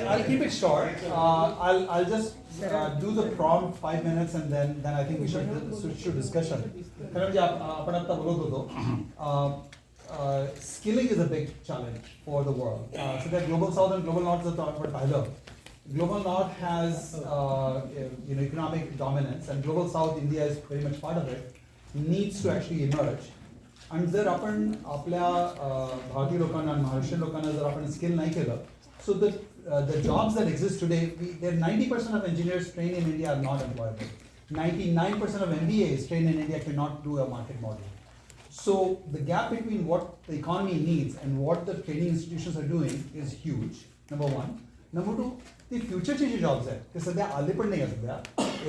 I'll keep it short. I'll just do the prompt 5 minutes and then I think we should switch to discussion. कारण आपण आता बोलत होतो. Skilling is a big challenge for the world. So that global south and global north आपण पाहिलं. Global north has economic dominance and global south, India is very much part of it, needs to actually emerge. आणि जर आपण आपल्या भारतीय लोकांना आणि महाराष्ट्रीयन लोकांना जर आपण स्किल नाही केलं, so the jobs that exist today, 90% of engineers trained in India are not employable. 99% of MBAs trained in India cannot do a market model. So the gap between what the economy needs and what the training institutions are doing is huge, number one. Number two, the future चे जे jobs आहेत ते सध्या आले पण नाही सध्या.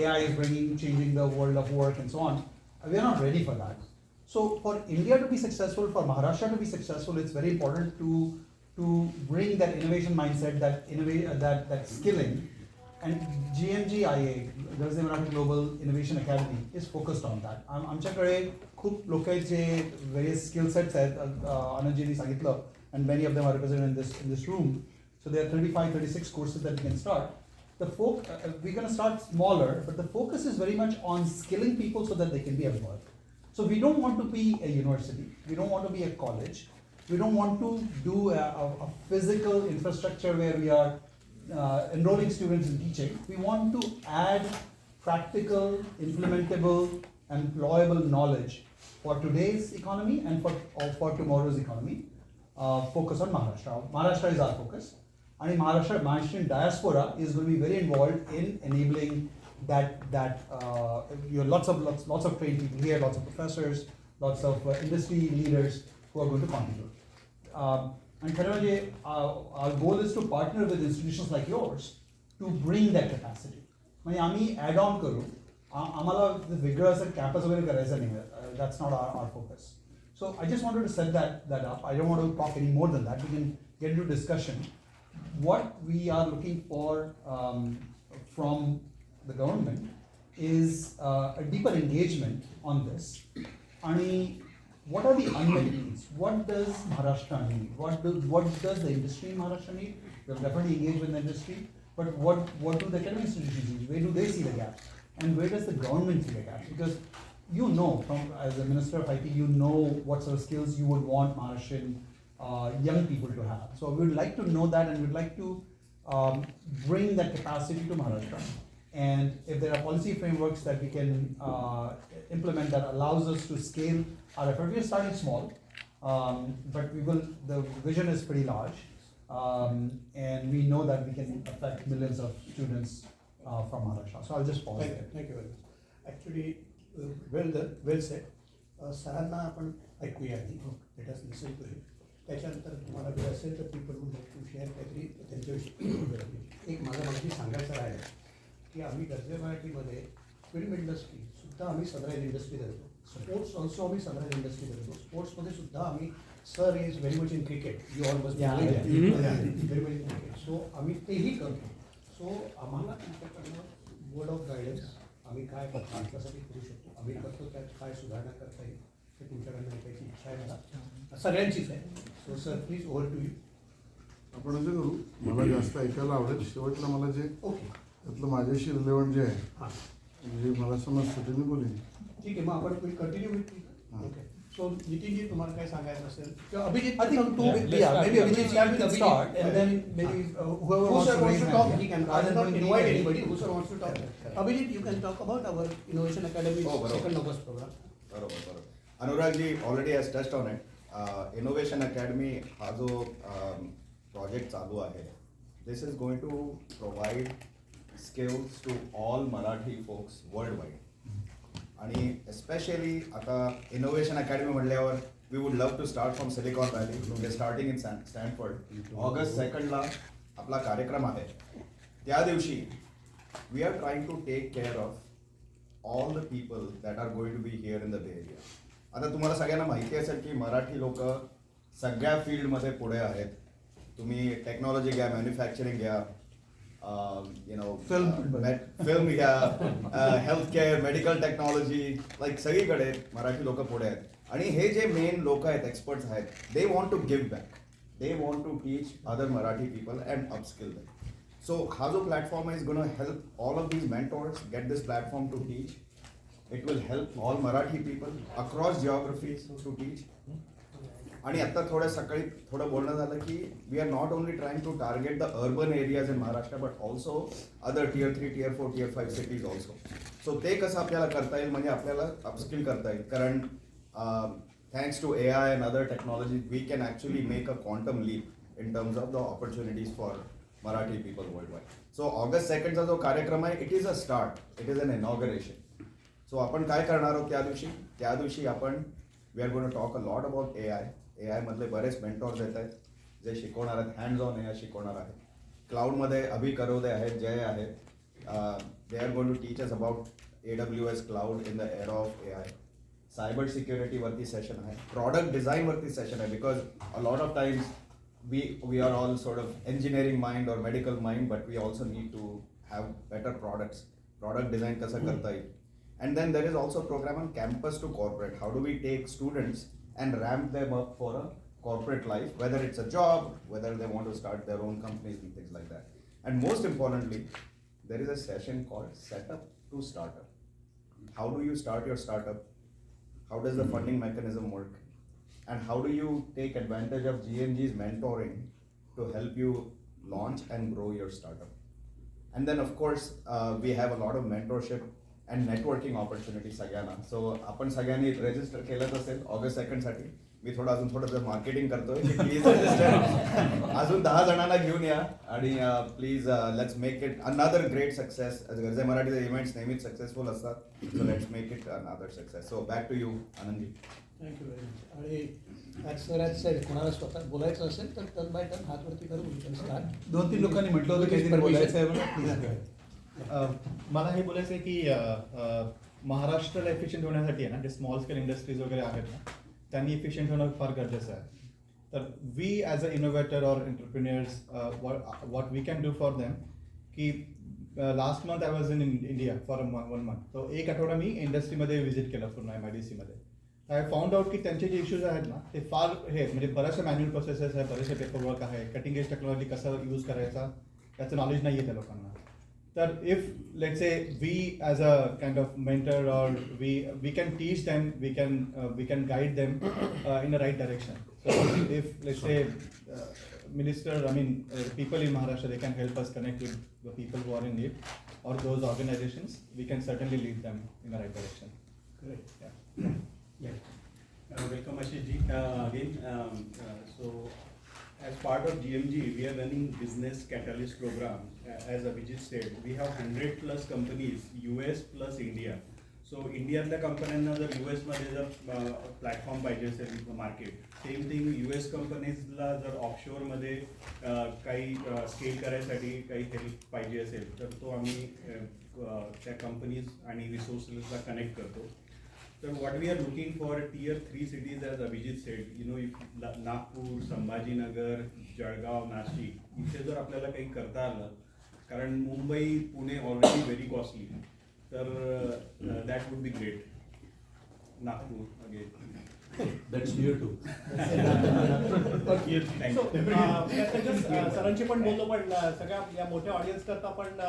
AI is changing the world of work and so on. We are not ready for that. So for India to be successful, for Maharashtra to be successful, it's very important to bring that innovation mindset, that skilling. And GMGIA, Garzey Marathi Global Innovation Academy, is focused on that. आमच्याकडे खूप लोक जे various skill sets आहेत, आनंदजींनी सांगितलं, and many of them are represented in this room. So there are 36 courses that we can start. We're going to start smaller, but the focus is very much on skilling people so that they can be employed. So we don't want to be a university, we don't want to be a college, we don't want to do a physical infrastructure where we are enrolling students in teaching. We want to add practical, implementable, employable knowledge for today's economy and for tomorrow's economy. Focus on Maharashtra. Maharashtra is our focus. And Maharashtrian diaspora is going to be very involved in enabling that you have lots of trained people here, lots of professors, lots of industry leaders who are going to contribute. And our goal is to partner with institutions like yours to bring that capacity. म्हणजे आम्ही add on करू, आम्हाला वेगळं असं campus वगैरे करायचं नाही. That's not our focus. So I just wanted to set that up. I don't want to talk any more than that. We can get into discussion. What we are looking for from the government is a deeper engagement on this. And what are the unmet needs? What does Maharashtra need? What does the industry in Maharashtra need? We'll definitely engage with the industry, but what do the academic institutions need? Where do they see the gaps? And where does the government see the gaps? Because you know, as a Minister of IT, you know what sort of skills you would want Maharashtrian young people to have. So we would like to know that, and we'd like to bring that capacity to Maharashtra. And if there are policy frameworks that we can implement that allows us to scale our effort, we are starting small, but the vision is pretty large, and we know that we can affect millions of students from Maharashtra. So I'll just pause there. Thank you very much. Actually, well said. सरांना आपण ऐकूया आधी. Let us listen to him. त्याच्यानंतर तुम्हाला वेळ असेल तर people would like to share काहीतरी त्यांच्याविषयी. एक माझं माहिती सांगायचं राहिलं की आम्ही गर्जे मराठीमध्ये फिल्म इंडस्ट्रीसुद्धा आम्ही सनराईज इंडस्ट्री धरतो. स्पोर्ट्स ऑल्सो आम्ही सनराईज इंडस्ट्री धरतो. स्पोर्ट्समध्ये सुद्धा आम्ही sir is very much in cricket. You all must very much in cricket. So आम्ही तेही करतो. सो आम्हाला तुमच्याकडनं वर्ड ऑफ गायडन्स आम्ही काय भारतासाठी करू शकतो, आम्ही करतो त्यात काय सुधारणा करता येईल ते तुमच्याकडनं ऐकायची इच्छा आहे मला, सगळ्यांचीच आहे. So sir please over to you. आपण असं करू, मला जास्त ऐकायला आवडेल. शेवटला मला जे ओके त्यातलं माझ्याशी रिलेव्हंट जे आहे म्हणजे मला समजतं ते मी बोलेन. ठीक आहे, मग आपण कंटिन्यू होईल. ओके. सो नितीनजी तुम्हाला काय सांगायचं असेल किंवा Abhijit. I think maybe Abhijit can start, and then maybe whoever wants to talk, he raise can. I will not invite anybody. Whoever wants to talk. Abhijit, you can talk about our Innovation Academy second August program. बरोबर. Anurag ji already has touched on it. Innovation Academy हा जो project चालू आहे, this is going to provide skills to all Marathi folks worldwide. आणि especially आता Innovation Academy म्हटल्यावर we would love to start from Silicon Valley. We are starting in Stanford. August 2nd ला आपला कार्यक्रम आहे. त्या दिवशी we are trying to take care of all the people that are going to be here in the Bay Area. आता तुम्हाला सगळ्यांना माहिती असेल की मराठी लोक सगळ्या फील्डमध्ये पुढे आहेत. तुम्ही टेक्नॉलॉजी घ्या, मॅन्युफॅक्चरिंग घ्या, Film. healthcare, medical technology, like सगळीकडे मराठी लोक पुढे आहेत आणि हे जे मेन लोक आहेत एक्सपर्ट्स आहेत they want to give back, they want to teach other Marathi people and upskill them. So हा जो platform is going to help all of these mentors get this platform to teach. It will help all Marathi people across geographies to teach. आणि आता थोडं सकाळी थोडं बोलणं झालं की we are not only trying to target the urban areas in Maharashtra but also other tier 3, tier 4, tier 5 cities also. So ते कसं आपल्याला करता येईल म्हणजे आपल्याला अपस्किल करता येईल कारण thanks to AI and other technology we can actually make a quantum leap in terms of the opportunities for Marathi people world wide. So August 2चा जो कार्यक्रम आहे it is a start, it is an inauguration. So आपण काय करणार आहोत त्या दिवशी आपण we are going to talk a lot about AI मधले बरेच मेंटॉर्स येत आहेत जे शिकवणार आहेत, हँड्स ऑन AI शिकवणार आहेत. क्लाउडमध्ये अभि करोदे आहेत, जय आहेत, they are going to teach us about AWS cloud in the era of AI. Cyber सिक्युरिटीवरती सेशन आहे, प्रॉडक्ट डिझाईनवरती सेशन आहे because a lot of times we are all sort of engineering mind or medical mind, but we also need to have better products. Product design कसं करता येईल. And then there is also a program on campus to corporate. How do we take students and ramp them up for a corporate life, whether it's a job, whether they want to start their own companies and things like that. And most importantly, there is a session called Setup to Startup. How do you start your startup? How does the funding mechanism work? And how do you take advantage of GMG's mentoring to help you launch and grow your startup? And then of course, we have a lot of mentorship and networking opportunities सगळ्यांना. So आपण सगळ्यांनी register केलंच असेल August 2 साठी. मी अजून थोडं marketing करतोय की प्लीज रजिस्टर अजून 10 जणांना घेऊन या आणि please let's make it another great success. गरजे मराठीचे इव्हेंट्स नेहमीच सक्सेसफुल असतात, so let's make it another success. So back to you Anandji. Thank you very much. आणि ॲज सर ॲज सेड कोणाला स्वतः बोलायचं असेल तर टर्न बाय टर्न हातवरती करून स्टार्ट. 2-3 लोकांनी म्हटलं होतं काहीतरी बोलायचं आहे मला. मला हे बोलायचं आहे की महाराष्ट्राला एफिशियंट होण्यासाठी आहे ना, जे स्मॉल स्केल इंडस्ट्रीज वगैरे आहेत ना, त्यांनी एफिशियंट होणं फार गरजेचं आहे. तर we as a innovator or entrepreneurs what we can do for them की last month I was in India for 1 month. तो 1 आठवडा मी इंडस्ट्रीमध्ये व्हिजिट केलं पूर्ण MIDCमध्ये. आय फाउंड आउट की त्यांचे जे इश्यूज आहेत ना ते फार हे म्हणजे बऱ्याचशा मॅन्युअल प्रोसेसेस आहे, बरेचसे पेपरवर्क आहे, कटिंग एज टेक्नॉलॉजी कसं यूज करायचा त्याचं नॉलेज नाही आहे त्या लोकांना. तर if let's say we as a kind of mentor or we can teach them, we can guide them in a right direction. So if let's say minister, I mean people in Maharashtra, they can help us connect with the people who are in need or those organizations, we can certainly lead them in the right direction. Great. Yeah. Welcome Ashish ji again. So as part of GMG, we are running business catalyst program. As Abhijit said, we have 100+ companies, US plus India. So इंडियातल्या कंपन्यांना जर US मध्ये जर platform पाहिजे असेल market, same thing US कंपनीजला जर ऑफशोअरमध्ये काही स्केल करायसाठी काही हेल्प पाहिजे असेल तर तो आम्ही त्या कंपनीज आणि रिसोर्सेसला कनेक्ट करतो. तर what we are looking for tier 3 cities as Abhijit said, Nagpur, Sambhajinagar, Jalgaon, Nashik इथे जर आपल्याला काही करता आलं, कारण Mumbai, Pune already very costly, तर that would be great. Nagpur again. That's here too. Thank So, you. सरांची पण बोललो, पण सगळ्या या मोठ्या ऑडियन्स करता पण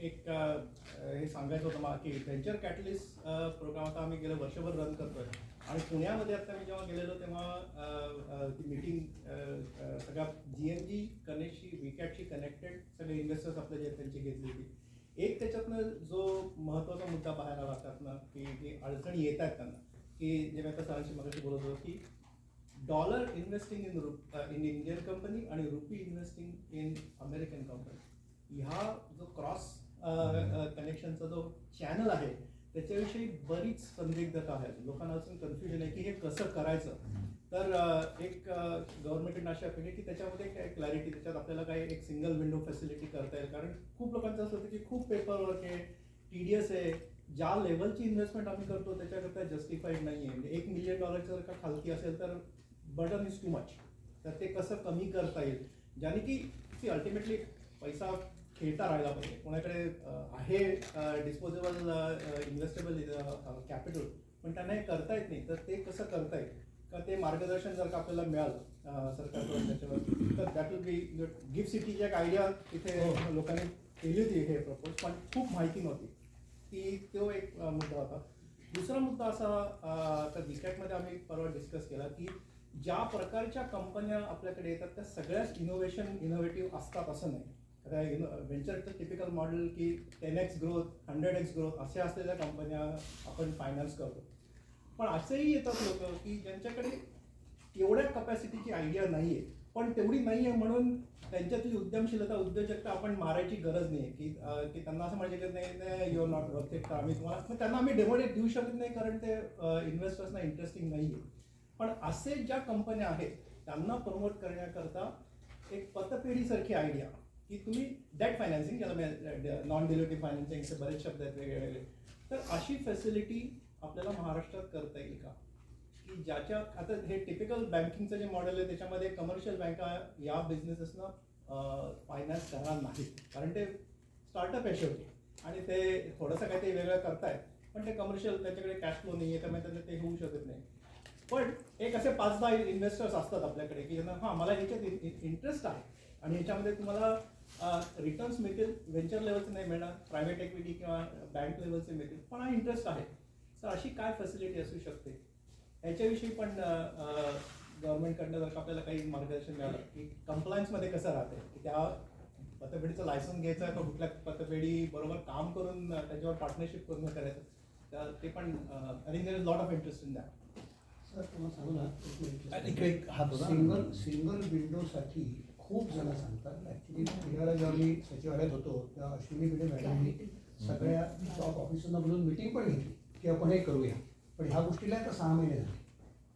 एक हे सांगायचं होतं मला की व्हेंचर कॅटलिस्ट प्रोग्राम आता आम्ही गेलं वर्षभर रन करतोय आणि पुण्यामध्ये आता मी जेव्हा गेलेलो तेव्हा ती मीटिंग सगळ्या GMG कनेक्टशी, विकॅटशी कनेक्टेड सगळे इन्व्हेस्टर्स आपले जे त्यांची घेतली होती. एक त्याच्यातनं जो महत्त्वाचा मुद्दा बाहेर आला त्यातनं की जे अडचणी येत आहेत त्यांना, की जे मी आता सरांशी मगाशी बोलत होतो की dollar investing in Indian company आणि rupee investing in American company, ह्या जो क्रॉस कनेक्शनचा जो चॅनल आहे त्याच्याविषयी बरीच संदिग्धता आहे. लोकांना अजून कन्फ्युजन आहे की हे कसं करायचं. तर एक गव्हर्नमेंटने अशा केली की त्याच्यामध्ये काय क्लॅरिटी, त्याच्यात आपल्याला काय एक सिंगल विंडो फॅसिलिटी करता येईल. कारण खूप लोकांचं असं होतं की खूप पेपरवर्क आहे, TDS आहे, ज्या लेवलची इन्व्हेस्टमेंट आम्ही करतो त्याच्याकरता जस्टिफाईड नाही आहे. म्हणजे $1 million जर का खालती असेल तर बर्डन इज टू मच. तर ते कसं कमी करता येईल, ज्याने की अल्टिमेटली पैसा खेळता राहायला पाहिजे. कोणाकडे आहे डिस्पोजेबल इन्व्हेस्टेबल कॅपिटल पण त्यांना हे करता येत नाही, तर ते कसं करता येईल का ते मार्गदर्शन जर का आपल्याला मिळालं सरकारकडून त्याच्यावर, तर दॅट विल बी गिफ्ट सिटीची एक आयडिया तिथे लोकांनी केली होती हे प्रपोज, पण खूप माहिती नव्हती की तो एक मुद्दा होता. दुसरा मुद्दा असा तर डिस्कॅटमध्ये आम्ही परवा डिस्कस केला की ज्या प्रकारच्या कंपन्या आपल्याकडे येतात त्या सगळ्याच इनोव्हेटिव्ह असतात असं नाही. आता व्हेंचरचं टिपिकल मॉडेल की 10x ग्रोथ 100x ग्रोथ असे असलेल्या कंपन्या आपण फायनान्स करतो, पण असेही येतात लोक की ज्यांच्याकडे एवढ्या कपॅसिटीची आयडिया नाही आहे, पण तेवढी नाही आहे म्हणून त्यांच्यातली उद्यमशीलता उद्योजकता आपण मारायची गरज नाही की त्यांना असं म्हणायचं नाही you are not worth it, आम्ही तुम्हाला मग त्यांना आम्ही डेमोडेट देऊ शकत नाही कारण ते इन्व्हेस्टर्सना इंटरेस्टिंग नाही आहे. पण असे ज्या कंपन्या आहेत त्यांना प्रमोट करण्याकरता एक पतपेढीसारखी आयडिया की तुम्ही डेट फायनान्सिंग ज्याला नॉन डिलिव्हरी फायनान्सिंगचे बरेच शब्द आहेत वेगळे, तर अशी फॅसिलिटी आपल्याला महाराष्ट्रात करता येईल का की ज्याच्या आता हे टिपिकल बँकिंगचं जे मॉडेल आहे त्याच्यामध्ये कमर्शियल बँका या बिझनेसेसना फायनान्स करणार नाहीत कारण ते स्टार्टअप आहे शेवटी आणि ते थोडंसं काही ते वेगळं करतायत, पण ते कमर्शियल त्यांच्याकडे कॅश फ्लो नाही आहे त्यामुळे त्यांना ते होऊ शकत नाही. पण एक असे 5-10 इन्व्हेस्टर्स असतात आपल्याकडे की ज्यांना हां मला ह्याच्यात इंटरेस्ट आहे आणि ह्याच्यामध्ये तुम्हाला रिटर्न्स मिळतील, व्हेंचर लेवलचे नाही मिळणार, प्रायव्हेट इक्विटी किंवा बँक लेवलचे मिळतील, पण हा इंटरेस्ट आहे. तर अशी काय फॅसिलिटी असू शकते ह्याच्याविषयी पण गव्हर्नमेंटकडनं जर का आपल्याला काही मार्गदर्शन मिळालं की कंप्लायन्समध्ये कसं राहते की त्या पतपेढीचं लायसन्स घ्यायचं आहे तर कुठल्या पतपेढी बरोबर काम करून त्याच्यावर पार्टनरशिप करून करायचं, तर ते पण I think there is lot of interest in that. Sir तुम्हाला सांगू ना, इकडे एक हात होता. सिंगल विंडोसाठी खूप जण सांगतात. ॲक्च्युली पुण्याला जेव्हा मी सचिवालयात होतो तेव्हा अश्विनी भिडे मॅडमनी सगळ्या टॉप ऑफिसरना बोलून मिटिंग पण घेतली की आपण हे करूया. पण ह्या गोष्टीला आता 6 महिने झाले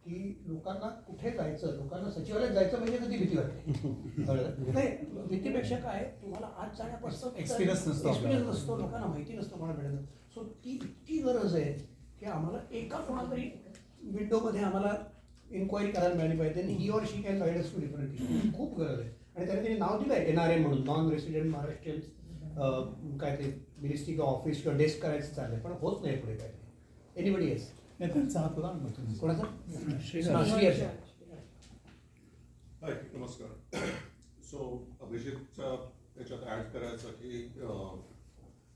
की लोकांना कुठे जायचं, लोकांना सचिवालयात जायचं म्हणजे कधी भीती वाटते. नाही भीतीपेक्षा काय तुम्हाला आज जाण्यापासून Experience नसतो आपल्याला. एक्सपिरियन्स नसतो, लोकांना माहिती नसतं मला भेटायचं. सो ती इतकी गरज आहे की आम्हाला एका कोणातरी विंडोमध्ये आम्हाला इन्क्वायरी करायला मिळाली पाहिजे आणि he or she can guide us to different. खूप गरज आहे आणि त्याने त्यांनी नाव दिलं आहे NRM म्हणून, नॉन रेसिडेंट महाराष्ट्रीयन काय ते मिनिस्ट्री किंवा ऑफिस किंवा डेस्क करायचं चाललंय, पण होत नाही पुढे काय. एनिबडी येस नाही त्यांचा हात होता ना तुम्ही. कोणाचा श्रीहर्ष. हाय नमस्कार. सो अभिजितचा त्याच्यात ॲड करायचं की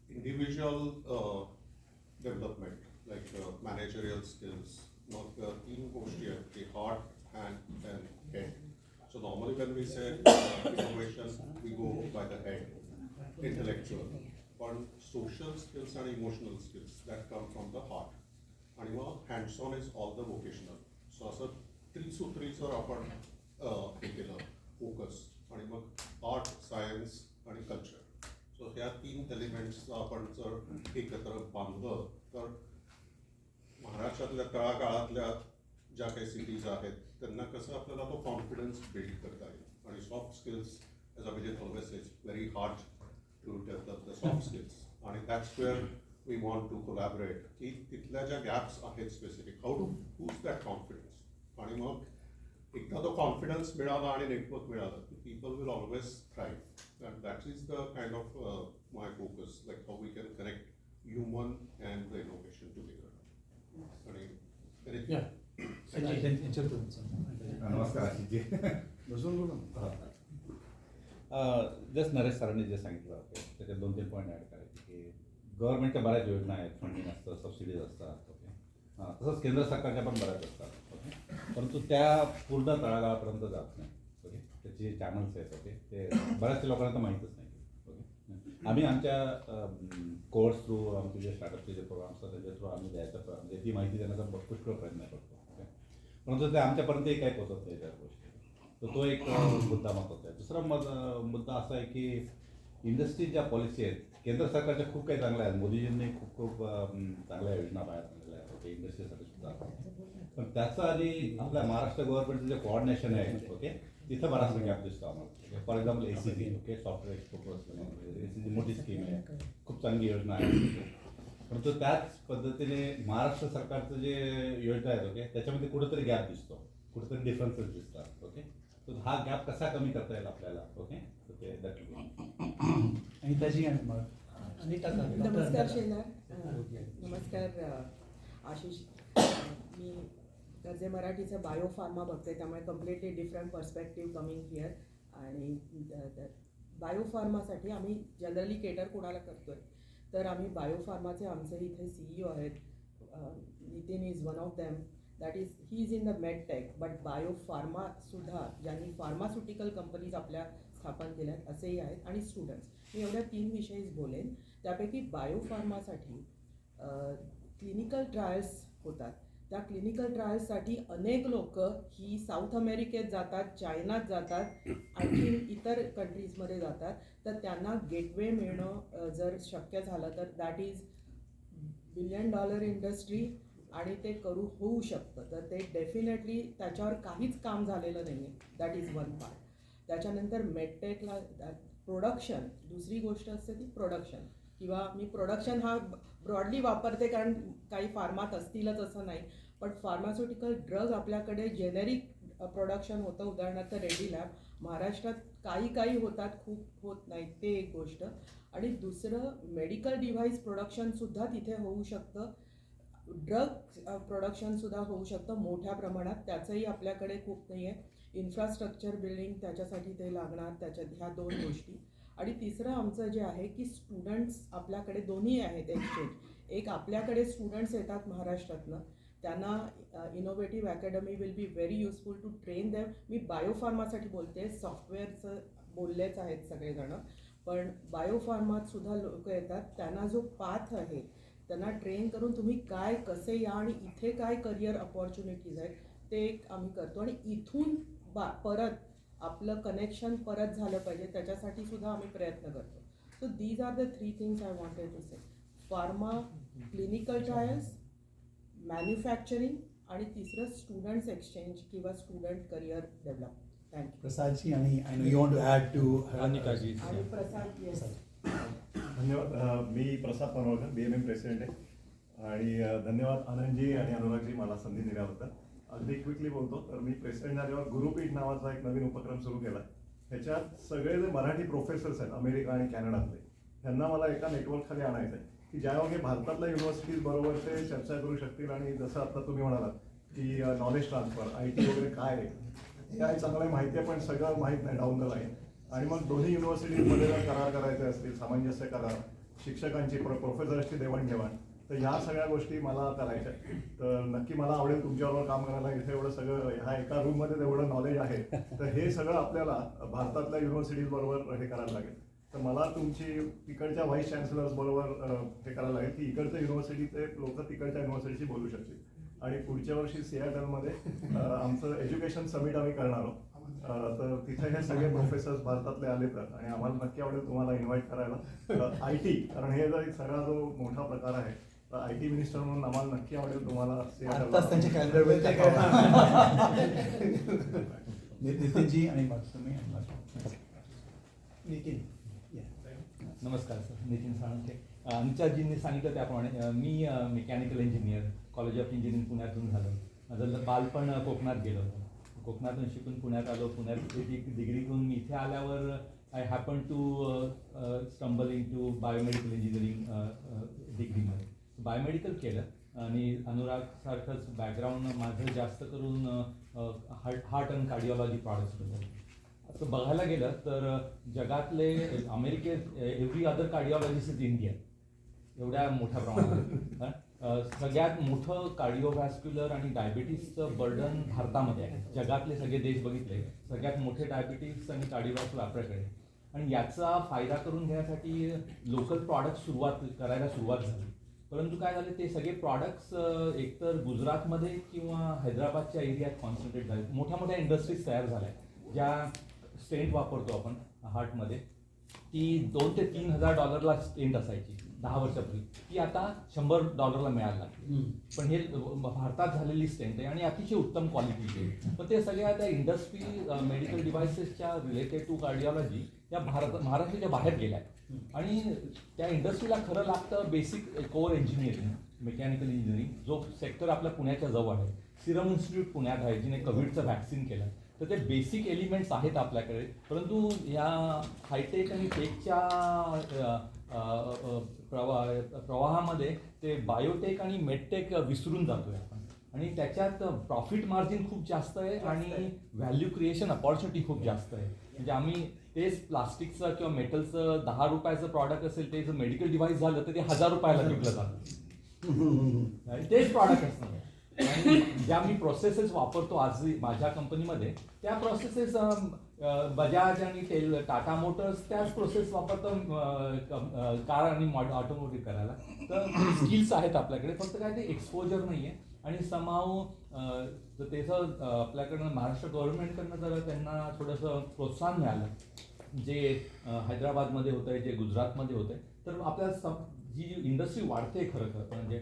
individual development like managerial skills, मग 3 गोष्टी आहेत की heart hand and head. So normally when we say innovation we go by the head, intellectual, पण सोशल स्किल्स आणि emotional skills that come from the heart. आणि मग hands on is all the vocational. So असं त्रिसूत्रीचं आपण हे केलं focus, आणि मग आर्ट, सायन्स आणि कल्चर. सो ह्या 3 एलिमेंट्स आपण जर एकत्र बांधलं तर महाराष्ट्रातल्या तळागाळातल्या ज्या काही सिटीज आहेत त्यांना कसं आपल्याला तो कॉन्फिडन्स बिल्ड करता येईल. आणि soft skills as Abhijit always is very hard to develop the soft skills, आणि that's where we want to collaborate की तिथल्या ज्या गॅप्स आहेत specific how to boost that confidence. आणि मग एकदा तो कॉन्फिडन्स मिळाला आणि नेटवर्क मिळालं की people will always thrive. And that is the kind of my focus, like how we can connect human and the innovation together. आणि नमस्कार आशिषजी. बसून बोला. जस्ट नरेश सरांनी जे सांगितलं त्याच्यात 2-3 पॉईंट ॲड करायचे की गव्हर्नमेंटच्या बऱ्याच योजना आहेत, फंडिंग असतं, सबसिडीज असतात. ओके, तसंच केंद्र सरकारच्या पण बऱ्याच असतात. ओके, परंतु त्या पूर्ण तळागाळापर्यंत जात नाही. ओके, त्याचे चॅनल्स आहेत. ओके, ते बऱ्याचशा लोकांना माहीतच नाही. ओके, आम्ही आमच्या कोर्स थ्रू आमचे जे स्टार्टअपचे जे प्रोग्राम असतात त्याच्या थ्रू आम्ही द्यायचा म्हणजे ती माहिती देण्याचा पुष्कळ प्रयत्न करतो. ओके, परंतु ते आमच्यापर्यंतही काही पोहोचत नाही त्या गोष्टी. तर तो एक मुद्दा महत्त्वाचा आहे. दुसरा मुद्दा असा आहे की इंडस्ट्री ज्या पॉलिसी आहेत केंद्र सरकारच्या खूप काही चांगल्या आहेत. मोदीजींनी खूप चांगल्या योजना बाहेर आणलेल्या आहेत. ओके, इंडस्ट्रीसाठी सुद्धा. पण त्याचं आधी आपल्या महाराष्ट्र गव्हर्नमेंटचं जे कोऑर्डिनेशन आहे ओके तिथं बराचसा गॅप दिसतो आम्हाला. Okay, for example ACG okay, software export ACG मोठी स्कीम आहे, खूप चांगली योजना आहे. परंतु त्याच पद्धतीने महाराष्ट्र सरकारचं जे योजना आहेत ओके त्याच्यामध्ये कुठेतरी गॅप दिसतो, कुठेतरी डिफरन्सेस दिसतात. ओके, तर हा गॅप कसा कमी करता येईल आपल्याला. ओके, दॅट अनिताजी आणि मग अनिता नमस्कार शेलार, नमस्कार आशिष. मी गरजे मराठीचं बायो फार्मा बघते, त्यामुळे completely different perspective coming here. आणि बायो फार्मासाठी आम्ही जनरली केटर कोणाला करतोय, तर आम्ही बायो फार्माचे आमचे इथे CEO आहेत. Nitin is one of them. That is he is in the med tech, but bio फार्मासुद्धा ज्यांनी फार्मास्युटिकल कंपनीज आपल्या स्थापन केल्यात असेही आहेत, आणि स्टुडंट्स. मी एवढ्या 3 विषयीच बोलेन. त्यापैकी बायो फार्मासाठी क्लिनिकल ट्रायल्स होतात. त्या क्लिनिकल ट्रायल्ससाठी अनेक लोक ही साऊथ अमेरिकेत जातात, चायनात जातात, आणखी इतर कंट्रीजमध्ये जातात. तर त्यांना गेटवे मिळणं जर शक्य झालं तर दॅट इज $1 बिलियन इंडस्ट्री, आणि ते होऊ शकतं. तर ते डेफिनेटली त्याच्यावर काहीच काम झालेलं नाही आहे. That is one part. त्याच्यानंतर मेडटेकला प्रोडक्शन, दुसरी गोष्ट असते ती प्रोडक्शन, किंवा मी प्रोडक्शन हा ब्रॉडली वापरते कारण काही फार्मात असतीलच असं नाही. पण फार्मास्युटिकल ड्रग आपल्याकडे जेनेरिक प्रोडक्शन होतं, उदाहरणार्थ रेडी लॅब. महाराष्ट्रात काही होतात, खूप होत नाहीत, ते एक गोष्ट. आणि दुसरं मेडिकल डिव्हाइस प्रोडक्शनसुद्धा तिथे होऊ शकतं. ड्रग प्रोडक्शनसुद्धा होऊ शकतं मोठ्या प्रमाणात. त्याचंही आपल्याकडे खूप नाही आहे. इन्फ्रास्ट्रक्चर बिल्डिंग त्याच्यासाठी ते लागणार, त्याच्यात ह्या 2 गोष्टी. आणि तिसरं आमचं जे आहे की स्टुडंट्स आपल्याकडे दोन्ही आहेत एक्सचेंज. एक आपल्याकडे स्टुडंट्स येतात महाराष्ट्रातनं, त्यांना innovative academy will be very useful to train them. मी बायोफार्मासाठी बोलते, सॉफ्टवेअरचं बोललेच आहेत सगळेजणं, पण बायोफार्मात सुद्धा लोक येतात. त्यांना जो पाथ आहे त्यांना ट्रेन करून तुम्ही काय कसे या आणि इथे काय करिअर अपॉर्च्युनिटीज आहेत ते एक आम्ही करतो. आणि इथून परत आपलं कनेक्शन परत झालं पाहिजे, त्याच्यासाठी सुद्धा आम्ही प्रयत्न करतो. So these are the 3 things I wanted to say. Pharma, clinical trials, manufacturing, आणि तिसरं स्टुडंट्स एक्सचेंज किंवा student career develop. Thank you. Prasadji, आणि I know you want to add to Anitaji. आणि प्रसाद, येस. धन्यवाद. मी प्रसाद पनवळकर, BMM प्रेसिडेंट आहे. आणि धन्यवाद आनंदजी आणि अनुरागजी मला संधी दिल्याबद्दल. अगदी क्विकली बोलतो तर मी प्रेसिडेंट झाल्यावर गुरुपीठ नावाचा एक नवीन उपक्रम सुरू केला. ह्याच्यात सगळे जे मराठी प्रोफेसर्स आहेत अमेरिका आणि कॅनडातले, त्यांना मला एका नेटवर्कखाली आणायचं आहे की ज्यायोगे भारतातल्या युनिव्हर्सिटीज बरोबर ते चर्चा करू शकतील. आणि जसं आता तुम्ही म्हणालात की नॉलेज ट्रान्सफर, IT वगैरे काय आहे, हे आहे चांगलं माहिती आहे, पण सगळं माहीत नाही डाऊन द लाईन. आणि मग दोन्ही युनिव्हर्सिटीजमध्ये जर करार करायचे असतील, सामंजस्य करार, शिक्षकांची प्रोफेसर्सची देवाणघेवाण, तर ह्या सगळ्या गोष्टी मला करायच्या. तर नक्की मला आवडेल तुमच्याबरोबर काम करायला. इथे एवढं सगळं ह्या एका रूममध्ये एवढं नॉलेज आहे, तर हे सगळं आपल्याला भारतातल्या युनिव्हर्सिटीज बरोबर हे करायला लागेल. तर मला तुमची तिकडच्या व्हाईस चान्सलर्स बरोबर हे करायला लागेल की इकडच्या युनिव्हर्सिटीचे लोक तिकडच्या युनिव्हर्सिटीशी बोलू शकतील. आणि पुढच्या वर्षी सियाटलमध्ये आमचं एज्युकेशन समिट आम्ही करणार आहोत. तर तिथे हे सगळे प्रोफेसर्स भारतातले आले तर, आणि आम्हाला नक्की आवडेल तुम्हाला इन्व्हाइट करायला. IT, कारण हे जर सगळा जो मोठा प्रकार आहे, तर IT मिनिस्टर म्हणून आम्हाला नक्की आवडेल तुम्हाला आत्ताच त्यांच्या कॅलेंडर नितीनजी आणि मग तुम्ही. नितीन. नमस्कार सर, नितीन साळुंखे. अनुचाजींनी सांगितलं त्याप्रमाणे मी mechanical engineer, college of engineering पुण्यातून झालो. माझं बालपण कोकणात गेलं होतं. कोकणातून शिकून पुण्यात आलो. पुण्यात एक डिग्री घेऊन मी इथे आल्यावर I happen to stumble in to biomedical engineering डिग्रीमध्ये. बायोमेडिकल केलं आणि अनुरागसारखंच बॅकग्राऊंड माझं जास्त करून हार्ट अँड कार्डिओलॉजी प्रॉडक्ट्सबद्दल. असं बघायला गेलं तर जगातले अमेरिकेत every other cardiologist is Indian, एवढ्या मोठ्या प्रमाणात. सगळ्यात मोठं कार्डिओव्हॅस्क्युलर आणि डायबिटीसचं बर्डन भारतामध्ये आहे. जगातले सगळे देश बघितले, सगळ्यात मोठे डायबिटीस आणि कार्डिओव्हॅस्क्युलर आपल्याकडे. आणि याचा फायदा करून घेण्यासाठी लोकल प्रॉडक्ट करायला सुरुवात झाली. परंतु काय झालं, ते सगळे प्रॉडक्ट्स एकतर गुजरातमध्ये किंवा हैदराबादच्या एरियात कॉन्सन्ट्रेट झाले. मोठ्या मोठ्या इंडस्ट्रीज तयार झाल्या. ज्या स्टेंट वापरतो आपण हार्टमध्ये, ती $2,000 ते $3,000 स्टेंट असायची 10 वर्षापूर्वी, ती आता $100 मिळायला लागली. पण हे भारतात झालेली स्टेंट आहे आणि अतिशय उत्तम क्वालिटीची आहे. पण ते सगळ्या त्या इंडस्ट्री मेडिकल डिव्हायसेसच्या रिलेटेड टू कार्डिओलॉजी या महाराष्ट्राच्या बाहेर गेल्या. आणि त्या इंडस्ट्रीला खरं लागतं basic core engineering, mechanical engineering, जो सेक्टर आपल्या पुण्याच्या जवळ आहे. सिरम इन्स्टिट्यूट पुण्यात आहे, जिने कोविडचं व्हॅक्सिन केलं. तर ते बेसिक एलिमेंट्स आहेत आपल्याकडे, परंतु ह्या हायटेक आणि टेकच्या प्रवाहामध्ये ते बायोटेक आणि मेडटेक विसरून जातोय आपण, आणि त्याच्यात प्रॉफिट मार्जिन खूप जास्त आहे आणि व्हॅल्यू क्रिएशन अपॉर्च्युनिटी खूप जास्त आहे. म्हणजे आम्ही तेच प्लास्टिकचं किंवा मेटलचं 10 रुपयाचं प्रॉडक्ट असेल, ते जर मेडिकल डिव्हाइस झालं तर ते 1000 रुपयाला विकलं जातं, आणि तेच प्रॉडक्ट असतं. आणि ज्या मी प्रोसेसेस वापरतो आज माझ्या कंपनीमध्ये, त्या प्रोसेसेस बजाज आणि टाटा मोटर्स त्याच प्रोसेस वापरतो कार आणि ऑटोमोटिव्ह करायला. तर स्किल्स आहेत आपल्याकडे, फक्त काय ते एक्सपोजर नाही आहे. आणि समाव जर त्याचं आपल्याकडनं महाराष्ट्र गव्हर्नमेंटकडनं जर त्यांना थोडंसं प्रोत्साहन मिळालं, जे हैदराबादमध्ये होतं आहे, जे गुजरातमध्ये होतं आहे, तर आपल्याला जी इंडस्ट्री वाढते खरं म्हणजे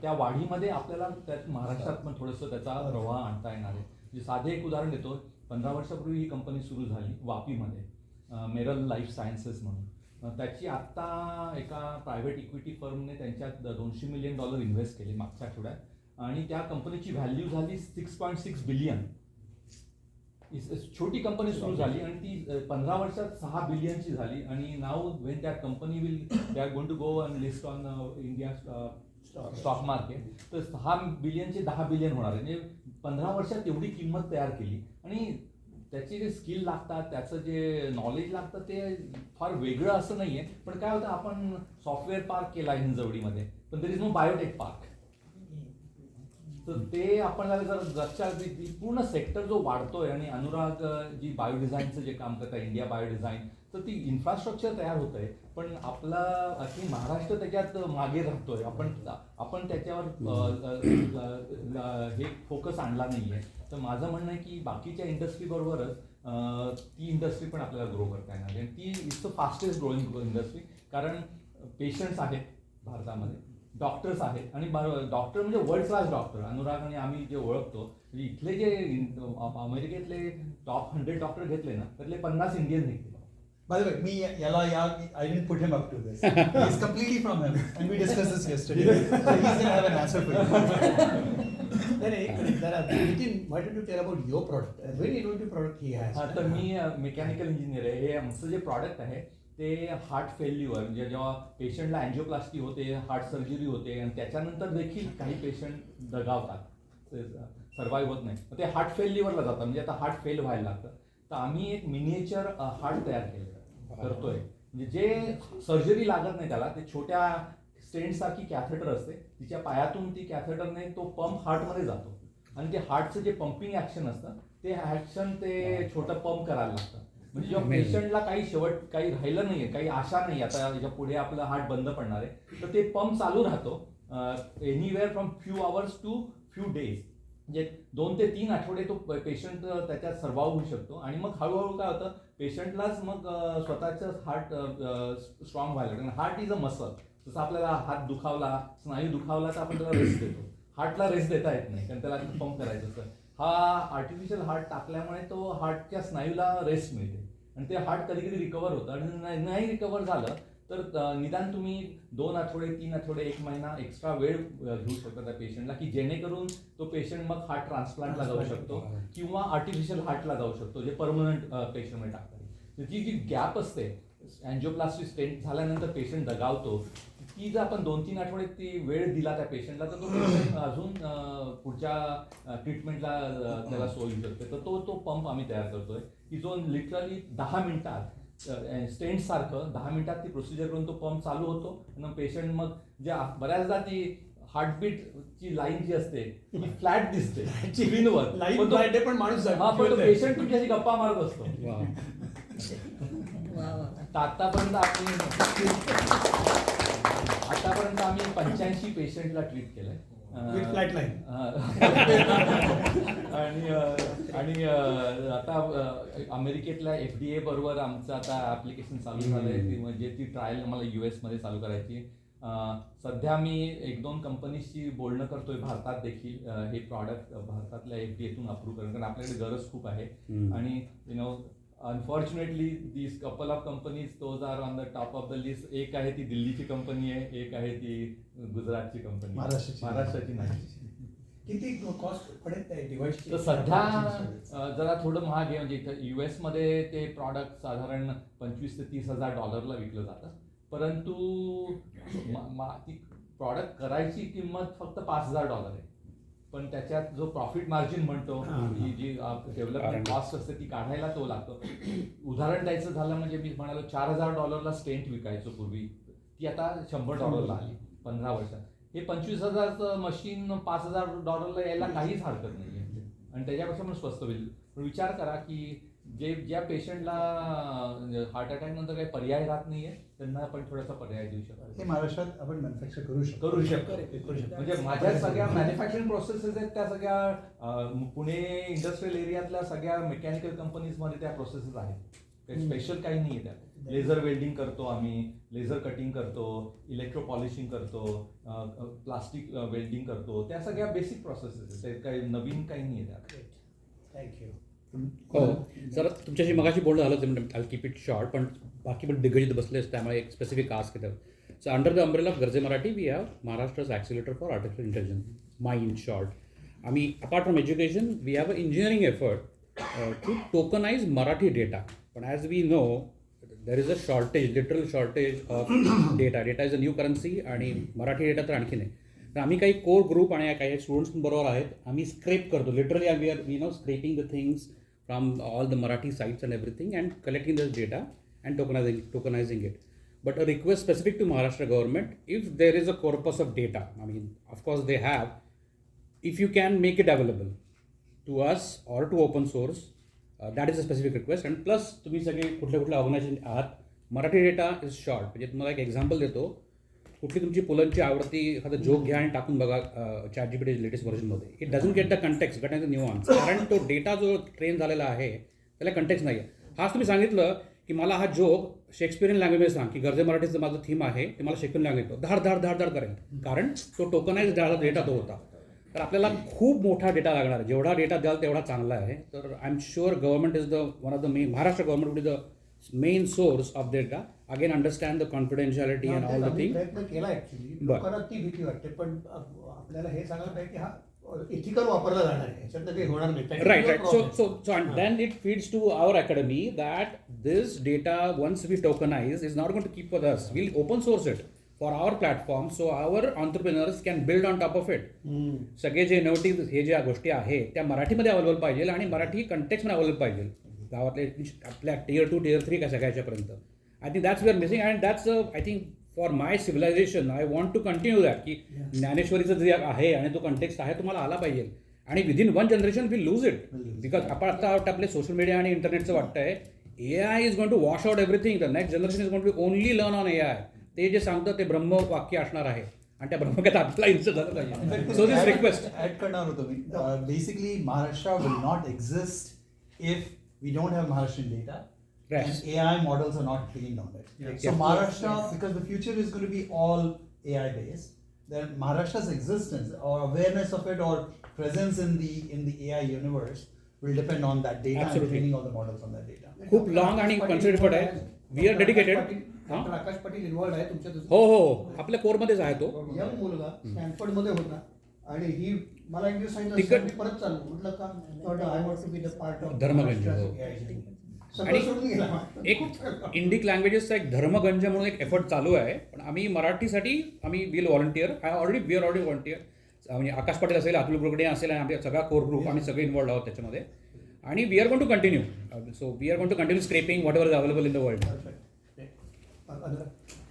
त्या वाढीमध्ये आपल्याला त्यात महाराष्ट्रात पण थोडंसं त्याचा प्रवाह आणता येणार आहे. म्हणजे साधे एक उदाहरण देतो, 15 वर्षापूर्वी ही कंपनी सुरू झाली वापीमध्ये, मेरल लाईफ सायन्सेस म्हणून. त्याची आत्ता एका प्रायव्हेट इक्विटी फर्मने त्यांच्यात $200 मिलियन इन्व्हेस्ट केले मागच्या आठवड्यात, आणि त्या कंपनीची व्हॅल्यू झाली 6.6 बिलियन. छोटी कंपनी सुरू झाली आणि ती 15 वर्षात 6 बिलियनची झाली. आणि नाव when that company they are going to go and list on India stock market, तर 6 बिलियनचे 10 बिलियन होणार आहे. म्हणजे 15 वर्षात एवढी किंमत तयार केली. आणि त्याचे जे स्किल लागतात, त्याचं जे नॉलेज लागतं, ते फार वेगळं असं नाही आहे. पण काय होतं, आपण सॉफ्टवेअर पार्क केला हिंजवडीमध्ये, पण there is no biotech park. तर ते आपल्याला जर लक्षात, पूर्ण सेक्टर जो वाढतोय, आणि अनुराग जी बायोडिझाईनचं जे काम करतात, इंडिया बायोडिझाईन, तर ती इन्फ्रास्ट्रक्चर तयार होत आहे, पण आपला अगदी महाराष्ट्र त्याच्यात मागे राहतोय. आपण त्याच्यावर हे फोकस आणला नाही आहे. तर माझं म्हणणं आहे की बाकीच्या इंडस्ट्रीबरोबरच ती इंडस्ट्री पण आपल्याला ग्रो करता येणार आहे. ती it's the fastest growing industry, कारण पेशंट्स आहेत भारतामध्ये, डॉक्टर्स आहेत, आणि डॉक्टर म्हणजे वर्ल्ड क्लास डॉक्टर. अनुराग आणि आम्ही जे ओळखतो, म्हणजे इथले जे अमेरिकेतले टॉप 100 डॉक्टर घेतले ना, त्यातले 50 इंडियन निघते. By the way, I didn't put him up to this. He's completely from him, and we discussed this yesterday. So he's going to have an answer for you. Nitin, why don't you tell about your product? A very innovative product he has. तर मी mechanical engineer आहे. हे आमचं जे product आहे ते heart failure, म्हणजे जेव्हा पेशंटला अँजिओप्लास्टी होते, हार्ट सर्जरी होते, आणि त्याच्यानंतर देखील काही पेशंट दगावतात, सर्वाईव्ह होत नाही, ते हार्ट फेल्युअरला जातात. म्हणजे आता हार्ट फेल व्हायला लागतं. तर आम्ही एक मिनिएचर हार्ट तयार करतोय, म्हणजे जे सर्जरी लागत नाही त्याला. ते छोट्या स्टेंटसारखी कॅथेटर असते, तिच्या पायातून ती कॅथेटरने तो पंप हार्टमध्ये जातो, आणि ते हार्टचं जे पंपिंग ॲक्शन असतं, ते ॲक्शन ते छोटं पंप करायला लागतं. म्हणजे जेव्हा पेशंटला काही राहिलं नाहीये, काही आशा नाही आता याच्या पुढे आपलं हार्ट बंद पडणार आहे, तर ते पंप चालू राहतो anywhere from few hours to few days. म्हणजे 2 ते 3 आठवडे तो पेशंट त्याच्यात सर्वाइव्ह होऊ शकतो. आणि मग हळूहळू काय होतं, पेशंटलाच मग स्वतःचं हार्ट स्ट्रॉंग व्हायला लागतं. Heart is a muscle. जसं आपल्याला हात दुखावला, स्नायू दुखावला, तर आपण त्याला रेस्ट देतो. हार्टला रेस्ट देता येत नाही, कारण त्याला पंप करायचं असतं. हा आर्टिफिशियल हार्ट टाकल्यामुळे तो हार्टच्या स्नायूला रेस्ट मिळते, आणि ते हार्ट कधी कधी रिकवर होतं. आणि नाही रिकवर झालं तर निदान तुम्ही 2 आठवडे, 3 आठवडे, 1 महिना एक्स्ट्रा वेळ घेऊ शकता त्या पेशंटला, की जेणेकरून तो पेशंट मग हार्ट ट्रान्सप्लांटला जाऊ शकतो, किंवा आर्टिफिशियल हार्टला जाऊ शकतो, जे परमनंट पेशंटमध्ये टाकतात. त्याची जी गॅप असते, अँजिओप्लास्टी स्टेंट झाल्यानंतर पेशंट दगावतो, ती जर आपण 2-3 आठवडे ती वेळ दिला त्या पेशंटला, तर तो पेशंट अजून पुढच्या ट्रीटमेंटला त्याला सोय होऊ शकते. तर तो पंप आम्ही तयार करतोय, की जो लिटरली 10 मिनिटात स्टेंट सारखं 10 मिनिटात ती प्रोसिजर करून तो पंप चालू होतो. आणि पेशंट मग ज्या बऱ्याचदा ती हार्टबीटची लाईन जी असते ती फ्लॅट दिसते स्क्रीनवर, पण माणूस पण तो पेशंट तुमच्याशी गप्पा मारत असतो. आतापर्यंत आम्ही 85 पेशंटला ट्रीट केलंय. आणि आता अमेरिकेतल्या FDA बरोबर आमचं आता ऍप्लिकेशन चालू झालंय, म्हणजे ती ट्रायल मला US मध्ये चालू करायची. सध्या मी 1-2 कंपनीशी बोलणं करतोय भारतात देखील, हे प्रॉडक्ट भारतातल्या FDAतून अप्रूव्ह करणं, कारण आपल्याकडे गरज खूप आहे. आणि unfortunately these couple of companies those are on the top of the list. एक आहे ती दिल्लीची कंपनी आहे, एक आहे ती गुजरातची कंपनी, महाराष्ट्राची नाही. किती कॉस्ट पडेल त्या डिव्हाइसची? तर सध्या जरा थोडं महाग आहे. म्हणजे इथं US मध्ये ते प्रॉडक्ट साधारण $25,000 ते $30,000 विकलं जातं. परंतु ती प्रॉडक्ट करायची किंमत फक्त $5,000 आहे. पण त्याच्यात जो प्रॉफिट मार्जिन म्हणतो, की जी डेव्हलपमेंट कॉस्ट असते ती काढायला तो लागतो. उदाहरण द्यायचं झालं म्हणजे मी म्हणालो $4,000 स्टेंट विकायचो पूर्वी, ती आता $100 आली 15 वर्षात. हे 25,000चं मशीन $5,000 यायला काहीच हरकत नाही आहे आणि त्याच्यापेक्षा पण स्वस्त होईल. पण विचार करा की ज्या पेशंटला हार्ट अटॅक नंतर काही पर्याय राहत नाहीये त्यांना आपण थोडासा पर्याय देऊ शकतो. हे महाराष्ट्रात आपण मॅन्युफॅक्चर करू शकतो. म्हणजे माझ्या सगळ्या मॅन्युफॅक्चरिंग प्रोसेसेस आहेत त्या सगळ्या पुणे इंडस्ट्रियल एरियातल्या सगळ्या मेकॅनिकल कंपनीजमध्ये त्या प्रोसेसेस आहेत. स्पेशल काही नाही आहे त्यात. लेझर वेल्डिंग करतो आम्ही, लेझर कटिंग करतो, इलेक्ट्रो पॉलिशिंग करतो, प्लास्टिक वेल्डिंग करतो, त्या सगळ्या बेसिक प्रोसेसेस आहेत. काही नवीन काही नाही आहे त्यात. थँक्यू. हो सर, तुमच्याशी मगाशी बोलणं झालं ते आय कीप इट शॉर्ट, पण बाकी पण दिग्गजित बसलेच त्यामुळे एक स्पेसिफिक आस्क येतं. So under the umbrella of Garje Marathi we have महाराष्ट्रच accelerator for artificial intelligence, my in short. आम्ही apart from education we have a engineering effort to tokenise Marathi data. पण as we know there is a shortage, literal shortage of data. Data is a new currency आणि Marathi data तर आणखी नाही. तर आम्ही काही core group आणि काही स्टुडंट्स बरोबर आहेत. आम्ही स्क्रेप करतो literally. We are scraping the things from all the Marathi sites and everything and collecting this data and tokenizing it. But a request specific to Maharashtra government, if there is a corpus of data, I mean, of course they have, if you can make it available to us or to open source, that is a specific request. And plus, तुम्ही सगळे कुठल्या organisation आहात, Marathi data is short. म्हणजे तुम्हाला एक example देतो. कुठली तुमची पुलंची आवडती एखादा जोक घ्या आणि टाकून बघा ChatGPT लेटेस्ट व्हर्जनमध्ये. It doesn't get the context, got the nuance. कारण तो डेटा जो ट्रेन झालेला आहे त्याला कंटेक्स्ट नाही आहे. हाच तुम्ही सांगितलं की मला हा जोक शेक्सपिरियन लँग्वेजमध्ये सांग, की गर्जे मराठीचं माझं थीम आहे ते मला शेक्सपिरियन लँग्वेज येतो, धाड करेल. कारण तो टोकनाइज डेटा तो होता. तर आपल्याला खूप मोठा डेटा लागणार आहे. जेवढा डेटा द्याल तेवढा चांगला आहे. तर I am sure government is the one of the main, Maharashtra government would the main source of data. Again understand the confidentiality and all the thing. प्रयत्न केला ॲक्च्युली. लोकांना ती भीती वाटते, पण आपल्याला हे सांगायला पाहिजे की हा इथिकल वापरला जाणार आहे, याच्यातनं काही होणार नाही. Right. So and then it feeds to our academy that this data, once we tokenize, is not going to keep with us. We'll open source it for our platform, so our entrepreneurs can build on top of it. सगळे जे innovative हे ज्या गोष्टी आहेत त्या मराठीमध्ये available पाहिजे आणि मराठी कंटेक्स्टमध्ये अवेलेबल पाहिजे. गावातले आपल्या Tier 2 Tier 3 सगळ्याच्यापर्यंत. I think that's we are missing and that's I think for my civilisation I want to continue that, की ज्ञानेश्वरीचं जे आहे आणि तो कंटेक्स्ट आहे तुम्हाला आला पाहिजे. आणि within 1 generation we lose it. Because आपण आता आपले सोशल मीडिया आणि इंटरनेटचं वाटतंय AI is going to wash out everything. The next generation is going to only learn on AI. ते जे सांगतं ते ब्रह्मवाक्य असणार आहे आणि त्या ब्रह्मवाक्यात आपल्याला इन्सर्ट झालं पाहिजे. सो दिस रिक्वेस्ट ऍड करणार होतो मी. Basically Maharashtra will not exist if we don't have Maharashtrian data. Right. And AI models are not trained on it. So Maharashtra, because the future is going to be all AI based, then Maharashtra's existence or awareness of it or presence in the AI universe will depend on that data. Absolutely. And training all the models on that data. खूप long आणि considerable आहे. We are dedicated. Doctor Akash Patil involved आहे तुमच्या. हो आपल्या कोरमध्येच आहे तो. Young मुलगा स्टॅनफोर्डमध्ये होता आणि ही मला एक दिवस सांगितलं मी परत चाललो. म्हटलं का I want to be the part of Dharmganj. आणि एक इंडिक लँग्वेजेसचा एक धर्मगंज म्हणून एक एफर्ट चालू आहे. पण आम्ही मराठीसाठी आम्ही वी आर ऑलरेडी व्हॉलंटियर. म्हणजे आकाश पाटील असेल, अतुल बुरगडे असेल आणि आपल्या सगळा कोर ग्रुप आम्ही सगळे इन्वॉल्ड आहोत त्याच्यामध्ये. आणि we are going to continue. So we are going to continue scraping whatever is available in the world.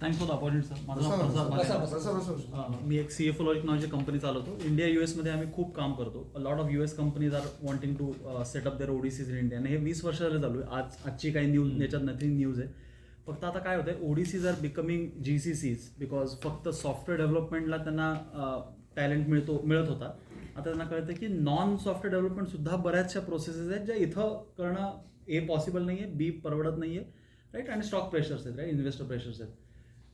Thanks for the opportunity sir. माझं नाव प्रसाद. मी एक CFO लॉजिक नावाची कंपनी चालवतो. इंडिया US मध्ये आम्ही खूप काम करतो. A lot of US companies are wanting to set up their ODCs in India. आणि हे 20 वर्ष झाले चालू आहे. आजची काही न्यूज याच्यात नथिंग न्यूज आहे. फक्त आता काय होतं आहे, ODCs are becoming GCCs because फक्त सॉफ्टवेअर डेव्हलपमेंटला त्यांना टॅलेंट मिळत होता. आता त्यांना कळतं की नॉन सॉफ्टवेअर डेव्हलपमेंटसुद्धा बऱ्याचशा प्रोसेसेस आहेत ज्या इथं करणं A पॉसिबल नाही आहे, B परवडत नाही आहे, राईट. आणि स्टॉक प्रेशर्स आहेत, राईट, इन्व्हेस्टर प्रेशर्स आहेत.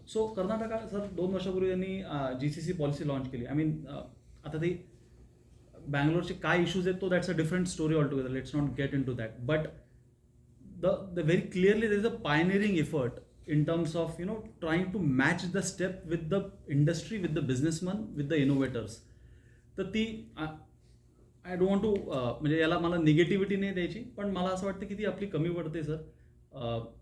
सो कर्नाटका सर 2 वर्षापूर्वी त्यांनी GCC पॉलिसी लॉन्च केली. आय मीन आता ती बँगलोरचे काय इश्यूज आहेत तो that's a different story all together. Let's not get in to that. But the very clearly there is a pioneering effort in terms of trying to match the step with the industry, with the businessman, with the innovators. तर ती I don't want to म्हणजे याला मला negativity नाही द्यायची, पण मला असं वाटतं की ती आपली कमी पडते सर,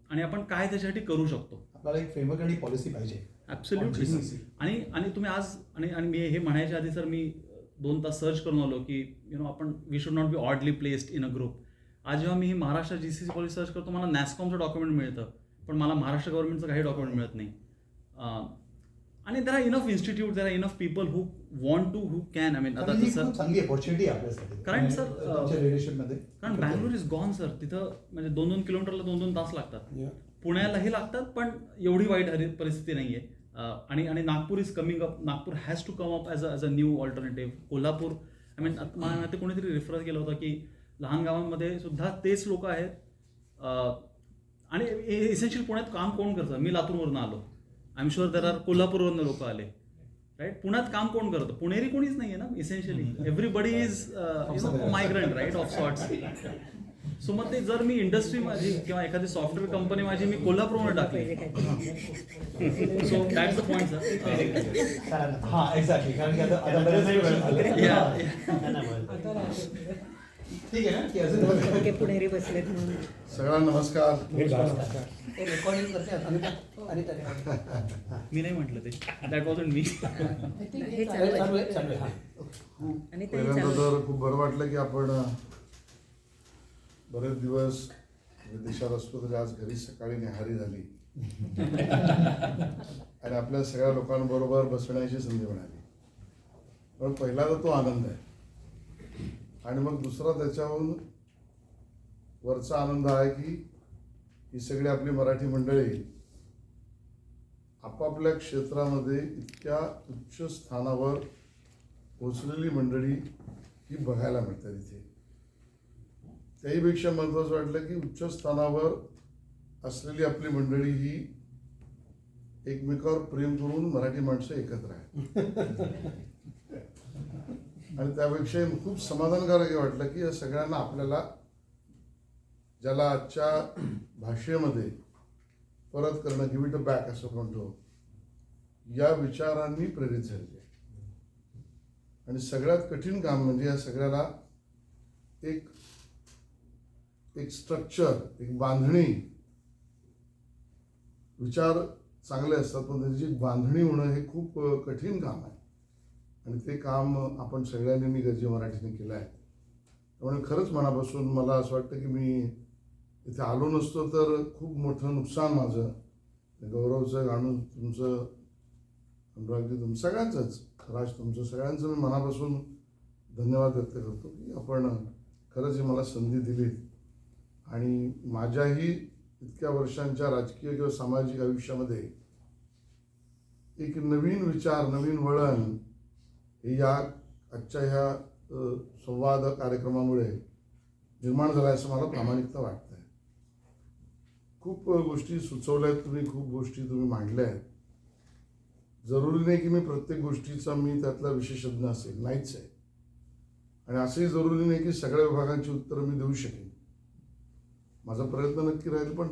आणि आपण काय त्याच्यासाठी करू शकतो. आपल्याला एक फ्रेमवर्क आणि पॉलिसी पाहिजे. Absolutely sir. आणि तुम्ही आज आणि मी हे म्हणायच्या आधी सर मी 2 तास सर्च करून आलो की आपण we should not be oddly placed in a group. आज जेव्हा मी ही महाराष्ट्र GCC पॉलिसी सर्च करतो मला नॅस्कॉमचं डॉक्युमेंट मिळतं, पण मला महाराष्ट्र गव्हर्नमेंटचं काही डॉक्युमेंट मिळत नाही. आणि there are enough institute, there are enough people who want to, who can. I mean आता ही सर खूप चांगली अपॉर्च्युनिटी आहे आपल्यासाठी. कारण सर तुमच्या लिडरशिपमध्ये कारण बँगलोर इज गॉन सर. तिथं म्हणजे 2-2 किलोमीटरला 2-2 तास लागतात. पुण्यालाही लागतात, पण एवढी वाईट परिस्थिती नाही आहे. आणि Nagpur is coming up. Nagpur has to come up as a new alternative. Kolhapur, I mean मला ते कोणीतरी रेफरन्स केलं होतं की लहान गावांमध्ये सुद्धा तेच लोक आहेत. आणि इसेन्शियल पुण्यात काम कोण करतं? मी लातूरवरून आलो, I am sure there are कोल्हापूरवरून लोक आले, राईट. पुण्यात काम कोण करतं? पुणेरी कोणीच नाही आहे ना essentially. Everybody is migrant, right, of sorts. So मग ते जर मी इंडस्ट्री माझी किंवा एखादी सॉफ्टवेअर कंपनी माझी मी कोल्हापूरमध्ये टाकली, so that's the point sir. हां एक्झॅक्टली. कारण की आता ठीक आहे ना की अजून पुणेरी बसलेत म्हणून. सगळ्यांना नमस्कार. रेकॉर्डिंग करते मी नाही म्हटलं ते, दॅट वॉजंट मी. पहिल्यांदा तर खूप बरं वाटलं की आपण बरेच दिवस विदेशात असतो तरी आज घरी सकाळी न्याहारी झाली आणि आपल्या सगळ्या लोकांबरोबर बसण्याची संधी मिळाली. पण पहिला तर तो आनंद आहे, आणि मग दुसरा त्याच्याहून वरचा आनंद आहे की ही सगळी आपली मराठी मंडळी आपापल्या क्षेत्रामध्ये इतक्या उच्च स्थानावर पोचलेली मंडळी ही बघायला मिळतात इथे. त्याहीपेक्षा महत्त्वाचं वाटलं की उच्च स्थानावर असलेली आपली मंडळी ही एकमेकावर प्रेम करून मराठी माणसं एकत्र आहेत. आणि त्यापेक्षाही खूप समाधानकारक हे वाटलं की या सगळ्यांना आपल्याला, ज्याला आजच्या भाषेमध्ये परत करणं, गिव्ह इट अ बॅक असं म्हणतो, या विचारांनी प्रेरित झाले. आणि सगळ्यात कठीण काम म्हणजे या सगळ्याला एक स्ट्रक्चर, एक बांधणी. विचार चांगले असतात पण त्याची बांधणी होणं हे खूप कठीण काम आहे, आणि ते काम आपण सगळ्यांनी गरजे मराठीने केलं आहे. त्यामुळे खरंच मनापासून मला असं वाटतं की मी इथे आलो नसतो तर खूप मोठं नुकसान माझं. गौरवचं, गाणं तुमचं, अनुरागजी तुमचं, सगळ्यांचंच, राज तुमचं, सगळ्यांचं मी मनापासून धन्यवाद व्यक्त करतो की आपण खरंच ही मला संधी दिली. आणि माझ्याही इतक्या वर्षांच्या राजकीय किंवा सामाजिक आयुष्यामध्ये एक नवीन विचार, नवीन वळण हे या आजच्या ह्या संवाद कार्यक्रमामुळे निर्माण झाला असं मला प्रामाणिकता वाटतं आहे. खूप गोष्टी सुचवल्या आहेत तुम्ही, खूप गोष्टी तुम्ही मांडल्या आहेत. जरुरी नाही की मी प्रत्येक गोष्टीचा मी त्यातला विशेषज्ञ असेल, नाहीच आहे. आणि असंही जरुरी नाही की सगळ्या विभागांची उत्तरं मी देऊ शकेन. माझा प्रयत्न नक्की राहील, पण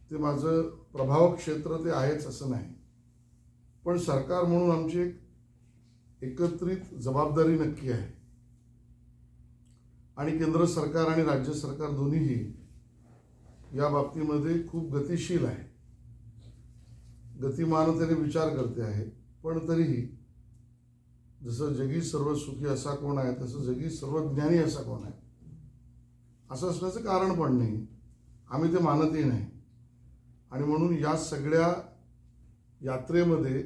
ते माझं प्रभाव क्षेत्र ते आहेच असं नाही. पण सरकार म्हणून आमची एक एकत्रित जबाबदारी नक्की आहे. आणि केंद्र सरकार आणि राज्य सरकार दोन्हीही या बाबतीमध्ये खूप गतिशील आहे, गतिमानतेने विचार करते आहे. पण तरीही जसं जगी सर्व सुखी असा कोण आहे, तसं जगी सर्व ज्ञानी असा कोण आहे असं असण्याचं कारण पण नाही. आम्ही ते मानतही नाही. आणि म्हणून या सगळ्या यात्रेमध्ये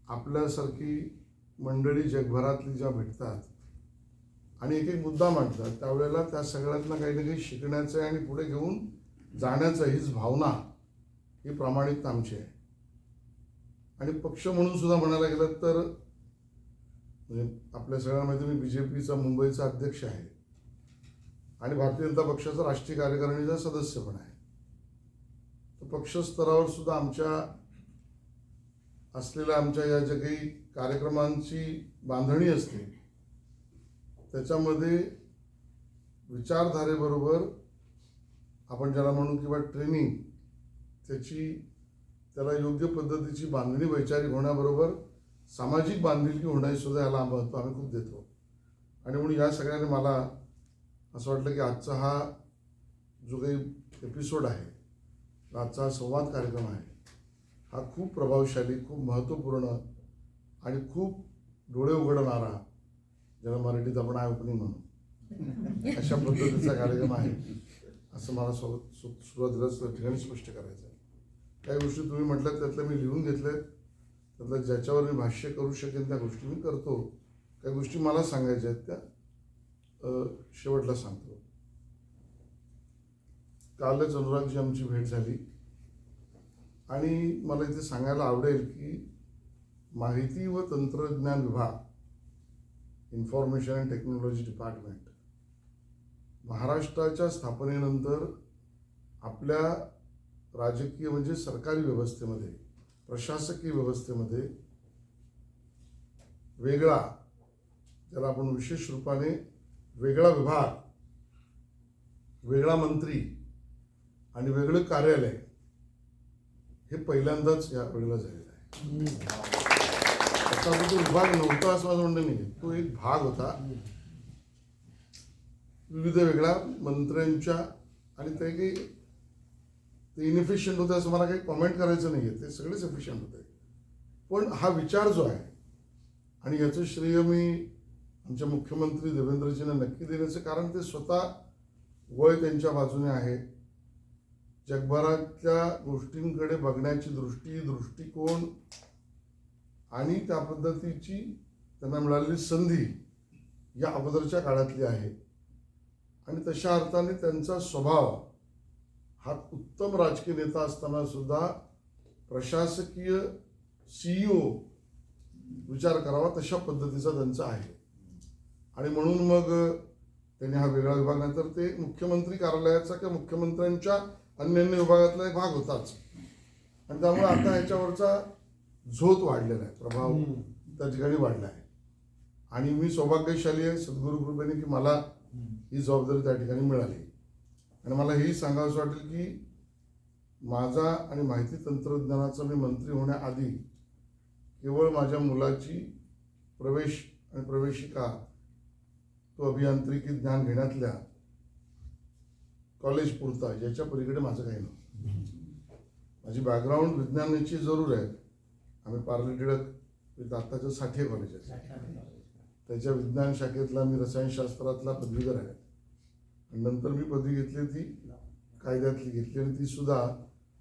आपल्यासारखी मंडळी जगभरातली ज्या भेटतात आणि एक एक मुद्दा मांडतात, त्यावेळेला त्या सगळ्यातनं काही ना काही शिकण्याचं आहे आणि पुढे घेऊन जाण्याचं, हीच भावना, ही प्रामाणिकता आमची आहे. आणि पक्ष म्हणून सुद्धा म्हणायला गेलं तर म्हणजे आपल्या सगळ्यांमध्ये मी BJPचा मुंबईचा अध्यक्ष आहे आणि भारतीय जनता पक्षाचा राष्ट्रीय कार्यकारिणीचा सदस्य पण आहे. तर पक्ष स्तरावर सुद्धा आमच्या या ज्या काही कार्यक्रमांची बांधणी असते त्याच्यामध्ये विचारधारेबरोबर आपण ज्याला म्हणू किंवा ट्रेनिंग, त्याला योग्य पद्धतीची बांधणी वैचारिक होण्याबरोबर सामाजिक बांधिलकी होण्याची सुद्धा याला महत्त्व आम्ही खूप देतो. आणि म्हणून या सगळ्यांनी मला असं वाटलं की आजचा हा जो काही एपिसोड आहे, आजचा हा संवाद कार्यक्रम आहे, हा खूप प्रभावशाली, खूप महत्त्वपूर्ण आणि खूप डोळे उघडणारा, ज्याला मराठीत आपण आय ओपनिंग म्हणू, अशा पद्धतीचा कार्यक्रम आहे असं मला सुरुवातीलाच त्या ठिकाणी स्पष्ट करायचं आहे. काही गोष्टी तुम्ही म्हटल्यात त्यातल्या मी लिहून घेतल्यात, त्यातल्या ज्याच्यावर मी भाष्य करू शकेन त्या गोष्टी मी करतो. काही गोष्टी मला सांगायच्या आहेत त्या शेवटला सांगतो. कालच अनुरागजी आमची भेट झाली आणि मला इथे सांगायला आवडेल की माहिती व तंत्रज्ञान विभाग, इन्फॉर्मेशन अँड टेक्नॉलॉजी डिपार्टमेंट, महाराष्ट्राच्या स्थापनेनंतर आपल्या राजकीय म्हणजे सरकारी व्यवस्थेमध्ये, प्रशासकीय व्यवस्थेमध्ये वेगळा, त्याला आपण विशेष रूपाने वेगळा विभाग, वेगळा मंत्री आणि वेगळं कार्यालय हे पहिल्यांदाच या वेळेला झालेलं आहे. त्याचा तो विभाग नव्हता असं माझं म्हणणं नाही, तो एक भाग होता विविध वेगळ्या मंत्र्यांच्या, आणि ते काही ते इनएफिशियंट होते असं मला काही कॉमेंट करायचं नाही आहे, ते सगळेच एफिशियंट होते. पण हा विचार जो आहे, आणि याचं श्रेय मी आमच्या मुख्यमंत्री देवेंद्रजींना नक्की देण्याचं कारण ते स्वतः वय त्यांच्या बाजूने आहे. जगभरातल्या गोष्टींकडे बघण्याची दृष्टी, दृष्टिकोन आणि त्या पद्धतीची त्यांना मिळालेली संधी या अगोदरच्या काळातली आहे. आणि तशा अर्थाने त्यांचा स्वभाव हा उत्तम राजकीय नेता असताना सुद्धा प्रशासकीय CEO विचार करावा तशा पद्धतीचा त्यांचा आहे. आणि म्हणून मग त्यांनी हा वेगळा विभाग, नंतर ते मुख्यमंत्री कार्यालयाचा किंवा मुख्यमंत्र्यांच्या अन्य विभागातला एक भाग होताच. आणि त्यामुळे आता ह्याच्यावरचा झोत वाढलेला आहे, प्रभाव त्या ठिकाणी वाढला आहे. आणि मी सौभाग्यशाली आहे सद्गुरू कृपेने की मला ही जबाबदारी त्या ठिकाणी मिळाली. आणि मला हेही सांगावंसं वाटेल की माझा आणि माहिती तंत्रज्ञानाचा मी मंत्री होण्याआधी केवळ माझ्या मुलाची प्रवेश आणि प्रवेशिका, तो अभियांत्रिकी ज्ञान घेण्यातल्या कॉलेज पुरता, याच्या पलीकडे माझं काही नव्हतं. माझी बॅकग्राऊंड विज्ञानाची जरूर आहे. आम्ही पार्ले टिळक आत्ताचं साठे कॉलेज आहे, त्याच्या विज्ञान शाखेतला मी रसायनशास्त्रातला पदवीधर आहे. आणि नंतर मी पदवी घेतली ती कायद्यातली घेतली, आणि ती सुद्धा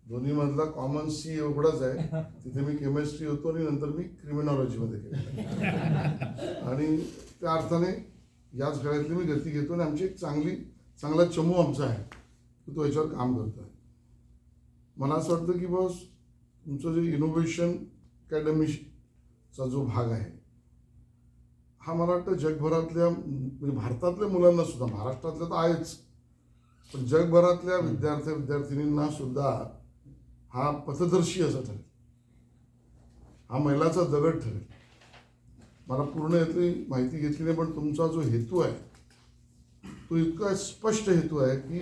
दोन्हीमधला कॉमन सी एवढाच आहे. तिथे मी केमिस्ट्री होतो आणि नंतर मी क्रिमिनॉलॉजीमध्ये केलं. आणि त्या अर्थाने याच खेळातली मी गती घेतो. आणि आमची एक चांगला चमू आमचा आहे की तो याच्यावर काम करतो आहे. मला असं वाटतं की बस तुमचं जे इनोव्हेशन अकॅडमीचा जो भाग आहे हा मला वाटतं जगभरातल्या, म्हणजे भारतातल्या मुलांना सुद्धा, महाराष्ट्रातल्या तर आहेच, पण जगभरातल्या विद्यार्थिनींना सुद्धा हा पथदर्शी असा ठरेल, हा मैलाचा दगड ठरेल. मला पूर्ण यातली माहिती घेतली नाही, पण तुमचा जो हेतू आहे तो इतका स्पष्ट हेतू आहे की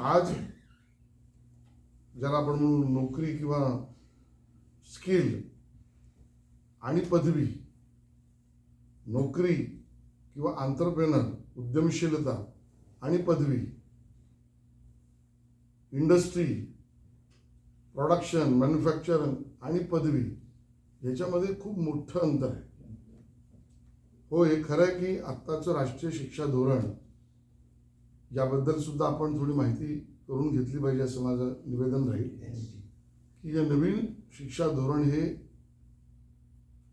आज ज्याला आपण म्हणू नोकरी किंवा स्किल आणि पदवी, नोकरी किंवा आंतरप्रेनर, उद्यमशीलता आणि पदवी, इंडस्ट्री, प्रोडक्शन, मॅन्युफॅक्चरिंग आणि पदवी, याच्यामध्ये खूप मोठं अंतर आहे. हो, हे खरं आहे की आत्ताचं राष्ट्रीय शिक्षा धोरण याबद्दल सुद्धा आपण थोडी माहिती करून घेतली पाहिजे असं माझं निवेदन राहील. की हे नवीन शिक्षा धोरण हे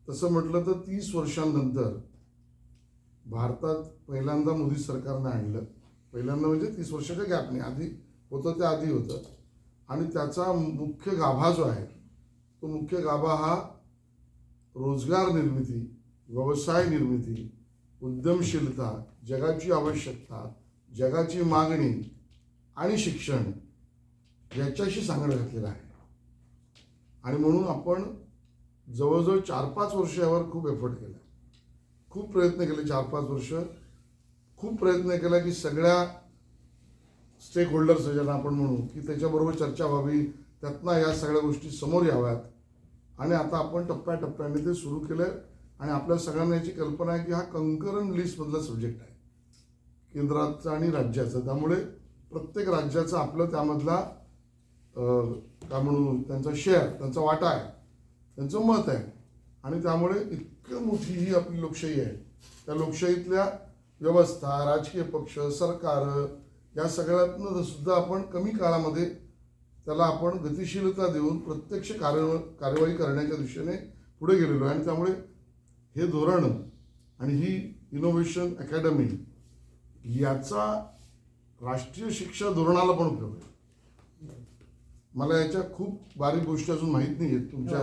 तसं म्हटलं तर 30 वर्षांनंतर भारतात पहिल्यांदा मोदी सरकारने आणलं. पहिल्यांदा म्हणजे 30 वर्षाच्या गॅपने, आधी होतं त्या आधी होतं. आणि त्याचा मुख्य गाभा जो आहे तो मुख्य गाभा हा रोजगार निर्मिती, व्यवसाय निर्मिती, उद्यमशीलता, जगाची आवश्यकता, जगाची मागणी आणि शिक्षण याच्याशी सांगड घातलेला आहे. आणि म्हणून आपण जवळजवळ 4-5 वर्ष यावर खूप एफर्ट केला, खूप प्रयत्न केले. 4-5 वर्ष खूप प्रयत्न केला की सगळ्या स्टेक होल्डर्स ज्यांना आपण म्हणू की त्याच्याबरोबर चर्चा व्हावी, त्यातनं या सगळ्या गोष्टी समोर याव्यात. आणि आता आपण टप्प्याटप्प्याने ते सुरू केलं. आणि आपल्या सगळ्यांना याची कल्पना आहे की हा कंकरंट लिस्टमधला सब्जेक्ट आहे केंद्राचा आणि राज्याचा. त्यामुळे प्रत्येक राज्याचं आपलं त्यामधला काय म्हणू त्यांचा शेअर, त्यांचा वाटा आहे, त्यांचं मत आहे. आणि त्यामुळे इतकं मोठी ही आपली लोकशाही आहे. त्या लोकशाहीतल्या व्यवस्था, राजकीय पक्ष, सरकार या सगळ्यातनं सुद्धा आपण कमी काळामध्ये त्याला आपण गतिशीलता देऊन प्रत्यक्ष कार्यवाही करण्याच्या दिशेने पुढे गेलेलो आहे. आणि त्यामुळे हे धोरण आणि ही इनोव्हेशन अकॅडमी याचा राष्ट्रीय शिक्षा धोरणाला पण उपयोग आहे. मला याच्या खूप बारीक गोष्टी अजून माहीत नाही आहेत, तुमच्या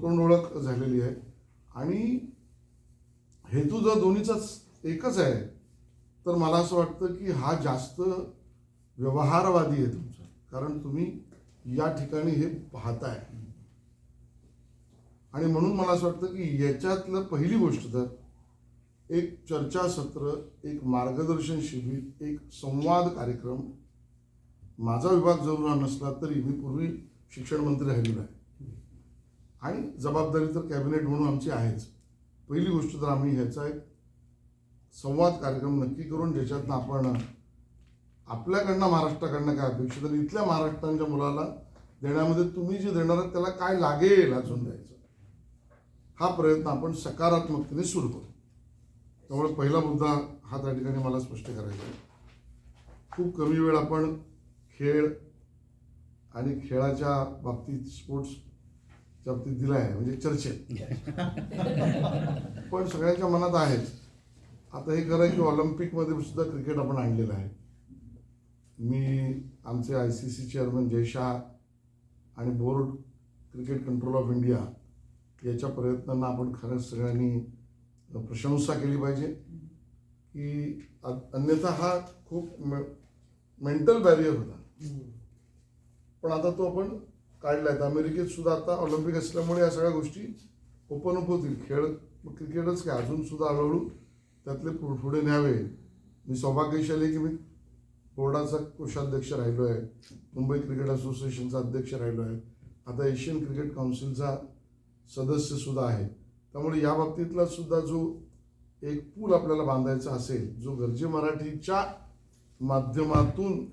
तोंड ओळख झालेली आहे. आणि हेतू जर दोन्हीचाच एकच आहे तर मला असं वाटतं की हा जास्त व्यवहारवादी आहे तुमचा, कारण तुम्ही या ठिकाणी हे पाहताय. आणि म्हणून मला असं वाटतं की याच्यातलं पहिली गोष्ट तर एक चर्चासत्र, एक मार्गदर्शन शिबिर, एक संवाद कार्यक्रम. माझा विभाग जरूर हा नसला तरी मी पूर्वी शिक्षण मंत्री राहिलेलो आहे आणि जबाबदारी तर कॅबिनेट म्हणून आमची आहेच. पहिली गोष्ट तर आम्ही ह्याचा एक संवाद कार्यक्रम नक्की करून ज्याच्यातनं आपण आपल्याकडनं महाराष्ट्राकडनं काय अपेक्षित आणि इथल्या महाराष्ट्राच्या मुलाला देण्यामध्ये तुम्ही जे देणार आहात त्याला काय लागेल अजून द्यायचं, हा प्रयत्न आपण सकारात्मकतेने सुरू करू. त्यामुळे पहिला मुद्दा हा त्या ठिकाणी मला स्पष्ट करायचा आहे. खूप कमी वेळ आपण खेळ आणि खेळाच्या बाबतीत, स्पोर्ट्सच्या बाबतीत दिला आहे, म्हणजे चर्चेत. पण सगळ्यांच्या मनात आहेच. आता हे खरं आहे की ऑलिम्पिकमध्ये सुद्धा क्रिकेट आपण आणलेलं आहे. मी आमचे ICC चेअरमन जय शाह आणि board cricket control of India याच्या प्रयत्नांना आपण खरंच सगळ्यांनी प्रशंसा केली पाहिजे की अन्यथा हा खूप मेंटल बॅरियर होता. पण आता तो आपण काढला आहे. अमेरिकेत सुद्धा आता ऑलिम्पिक असल्यामुळे या सगळ्या गोष्टी ओपन अप होतील. खेळ क्रिकेटच काय अजून सुद्धा हळूहळू त्यातले पुढे न्यावे. मी सौभाग्यशाली आहे की मी बोर्डाचा कोषाध्यक्ष राहिलो आहे, मुंबई क्रिकेट असोसिएशनचा अध्यक्ष राहिलो आहे, आता एशियन क्रिकेट काउन्सिलचा सदस्य सुद्धा आहे. त्यामुळे या बाबतीतला सुद्धा जो एक पूल आपल्याला बांधायचा असेल, जो गरजे मराठीच्या माध्यमातून,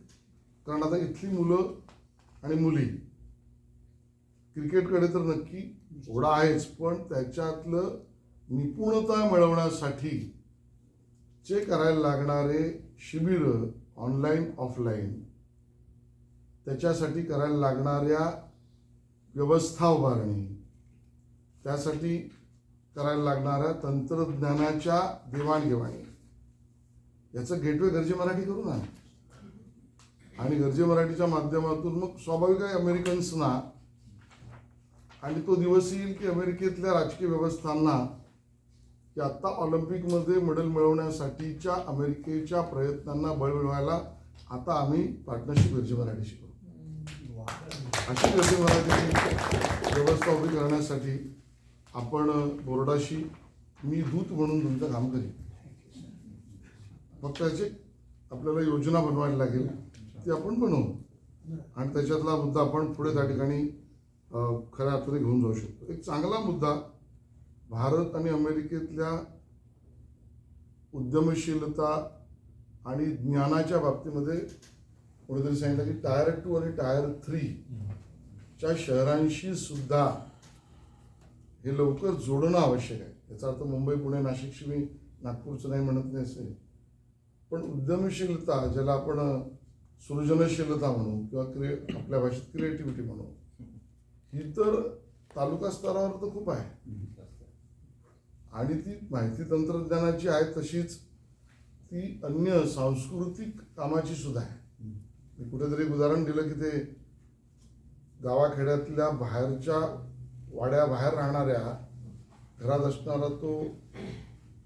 कारण आता इथली मुलं आणि मुली क्रिकेटकडे तर नक्की ओढा आहेच, पण त्याच्यातलं निपुणता मिळवण्यासाठी जे करायला लागणारे शिबिरं ऑनलाईन ऑफलाईन, त्याच्यासाठी करायला लागणाऱ्या व्यवस्था उभारणी, त्यासाठी करायला लागणाऱ्या तंत्रज्ञानाच्या देवाणघेवाणी, याचं गेटवे गरजे मराठी करू ना. आणि गरजे मराठीच्या माध्यमातून मग स्वाभाविक आहे अमेरिकन्सना, आणि तो दिवस येईल की अमेरिकेतल्या राजकीय व्यवस्थांना की आत्ता ऑलिम्पिकमध्ये मेडल मिळवण्यासाठीच्या अमेरिकेच्या प्रयत्नांना बळ मिळवायला आता आम्ही पार्टनरशिप गरजे मराठीशी करू. अशी गरजे मराठीची व्यवस्था उभी करण्यासाठी आपण बोर्डाशी मी दूत म्हणून तुमचं काम करीन. फक्त त्याची आपल्याला योजना बनवायला लागेल, ती आपण बनवू आणि त्याच्यातला मुद्दा आपण पुढे त्या ठिकाणी खऱ्या अर्थाने घेऊन जाऊ शकतो. एक चांगला मुद्दा भारत आणि अमेरिकेतल्या उद्यमशीलता आणि ज्ञानाच्या बाबतीमध्ये कोणीतरी सांगितलं की टायर 2 आणि टायर 3 च्या शहरांशी सुद्धा हे लवकर जोडणं आवश्यक आहे. याचा अर्थ मुंबई, पुणे, नाशिकशी मी नागपूरचं नाही म्हणत नाही असे, पण उद्यमशीलता ज्याला आपण सृजनशीलता म्हणू किंवा आपल्या भाषेत क्रिएटिव्हिटी म्हणू, ही तर तालुका स्तरावर तर खूप आहे आणि ती माहिती तंत्रज्ञानाची आहे, तशीच ती अन्य सांस्कृतिक कामाची सुद्धा आहे. मी कुठेतरी एक उदाहरण दिलं की ते गावाखेड्यातल्या बाहेरच्या वाड्याबाहेर राहणाऱ्या घरात असणारा तो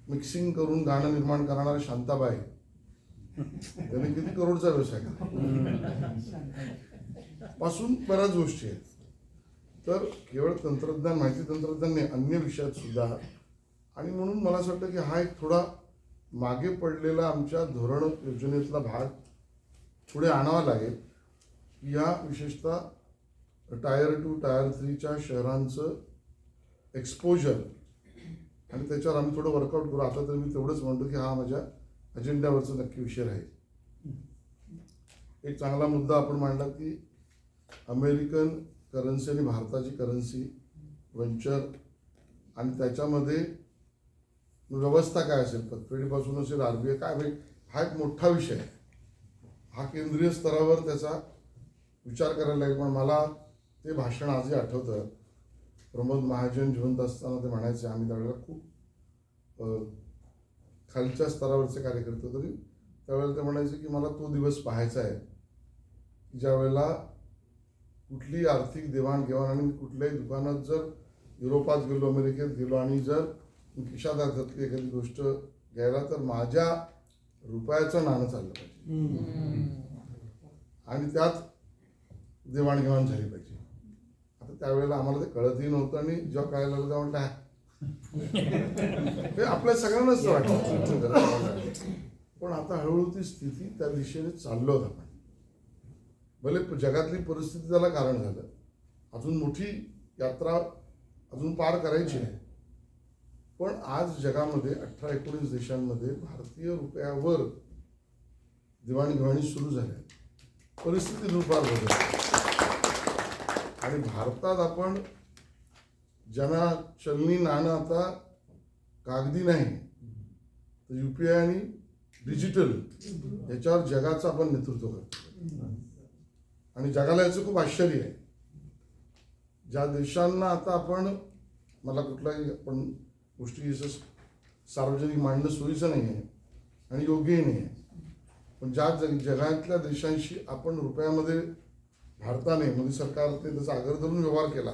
मिक्सिंग करून गाणं निर्माण करणारा शांताबाई, त्याने किती करोडचा व्यवसाय केला पासून बऱ्याच गोष्टी आहेत. तर केवळ तंत्रज्ञान, माहिती तंत्रज्ञान नाही, अन्य विषयात सुद्धा. आणि म्हणून मला असं वाटतं की हा एक थोडा मागे पडलेला आमच्या धोरण योजनेतला भाग पुढे आणावा लागेल. या विशेषतः टायर 2, टायर 3च्या शहरांचं एक्सपोजर आणि त्याच्यावर आम्ही थोडं वर्कआउट करू. आता तर मी तेवढंच म्हणतो की हा माझ्या अजेंड्यावरचा नक्की विषय राहील. एक चांगला मुद्दा आपण मांडला की अमेरिकन करन्सी आणि भारताची करन्सी व्हेंचर आणि त्याच्यामध्ये व्यवस्था काय असेल, पतपेढीपासून असेल, RBI काय होईल, हा एक मोठा विषय आहे. हा केंद्रीय स्तरावर त्याचा विचार करायला लागेल. पण मला ते भाषण आजही आठवतं. प्रमोद महाजन जिवंत असताना ते म्हणायचे, आम्ही त्यावेळेला खूप खालच्या स्तरावरचे कार्यकर्ते होते, तरी त्यावेळेला ते म्हणायचे की मला तो दिवस पाहायचा आहे ज्या वेळेला कुठली आर्थिक देवाणघेवाण आणि कुठल्याही दुकानात जर युरोपात गेलो, अमेरिकेत गेलो आणि जर खिशात घातली एखादी गोष्ट घ्यायला तर माझ्या रुपयाचं नाणं चाललं पाहिजे आणि त्यात देवाणघेवाण झाली पाहिजे. आता त्यावेळेला आम्हाला ते कळतही नव्हतं आणि जेव्हा कळायला लागलं तेव्हा म्हटलं हे आपल्या सगळ्यांनाच वाटतं. पण आता हळूहळू ती स्थिती त्या दिशेने चाललो आहोत आपण. भले जगातली परिस्थिती त्याला कारण झालं, अजून मोठी यात्रा अजून पार करायची आहे. पण आज जगामध्ये 18-19 देशांमध्ये भारतीय रुपयावर देवाणघेवाणी सुरू झाल्या. परिस्थिती रूपार बदलली आणि भारतात आपण ज्यांना चलनी नाणं आता कागदी नाही तर UPI आणि डिजिटल याच्यावर जगाचं आपण नेतृत्व करतो आणि जगाला याचं खूप आश्चर्य आहे. ज्या देशांना आता आपण मला कुठलाही आपण गोष्टी सार्वजनिक मांडणं सोयीचं नाही आहे आणि योग्यही नाही आहे, पण ज्या जगातल्या देशांशी आपण रुपयामध्ये भारताने मोदी सरकारने त्याचा आग्रह धरून व्यवहार केला,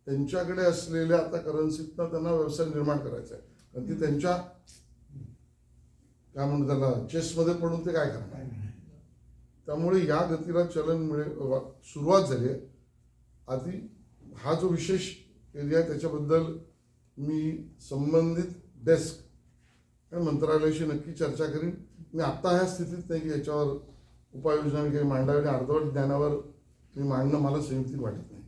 त्यांच्याकडे असलेल्या आता करन्सीतनं त्यांना व्यवसाय निर्माण करायचा आहे. कारण ती त्यांच्या काय म्हणतात त्याला चेसमध्ये पडून ते काय करणार. त्यामुळे या गतीला चलन सुरुवात झाली आहे. आधी हा जो विशेष एरिया आहे त्याच्याबद्दल मी संबंधित डेस्क आणि मंत्रालयाशी नक्की चर्चा करीन. मी आत्ता ह्या स्थितीत नाही की याच्यावर उपाययोजना मी काही मांडावी आणि अर्धवट ज्ञानावर मी मांडणं मला संयुक्तिक वाटत नाही.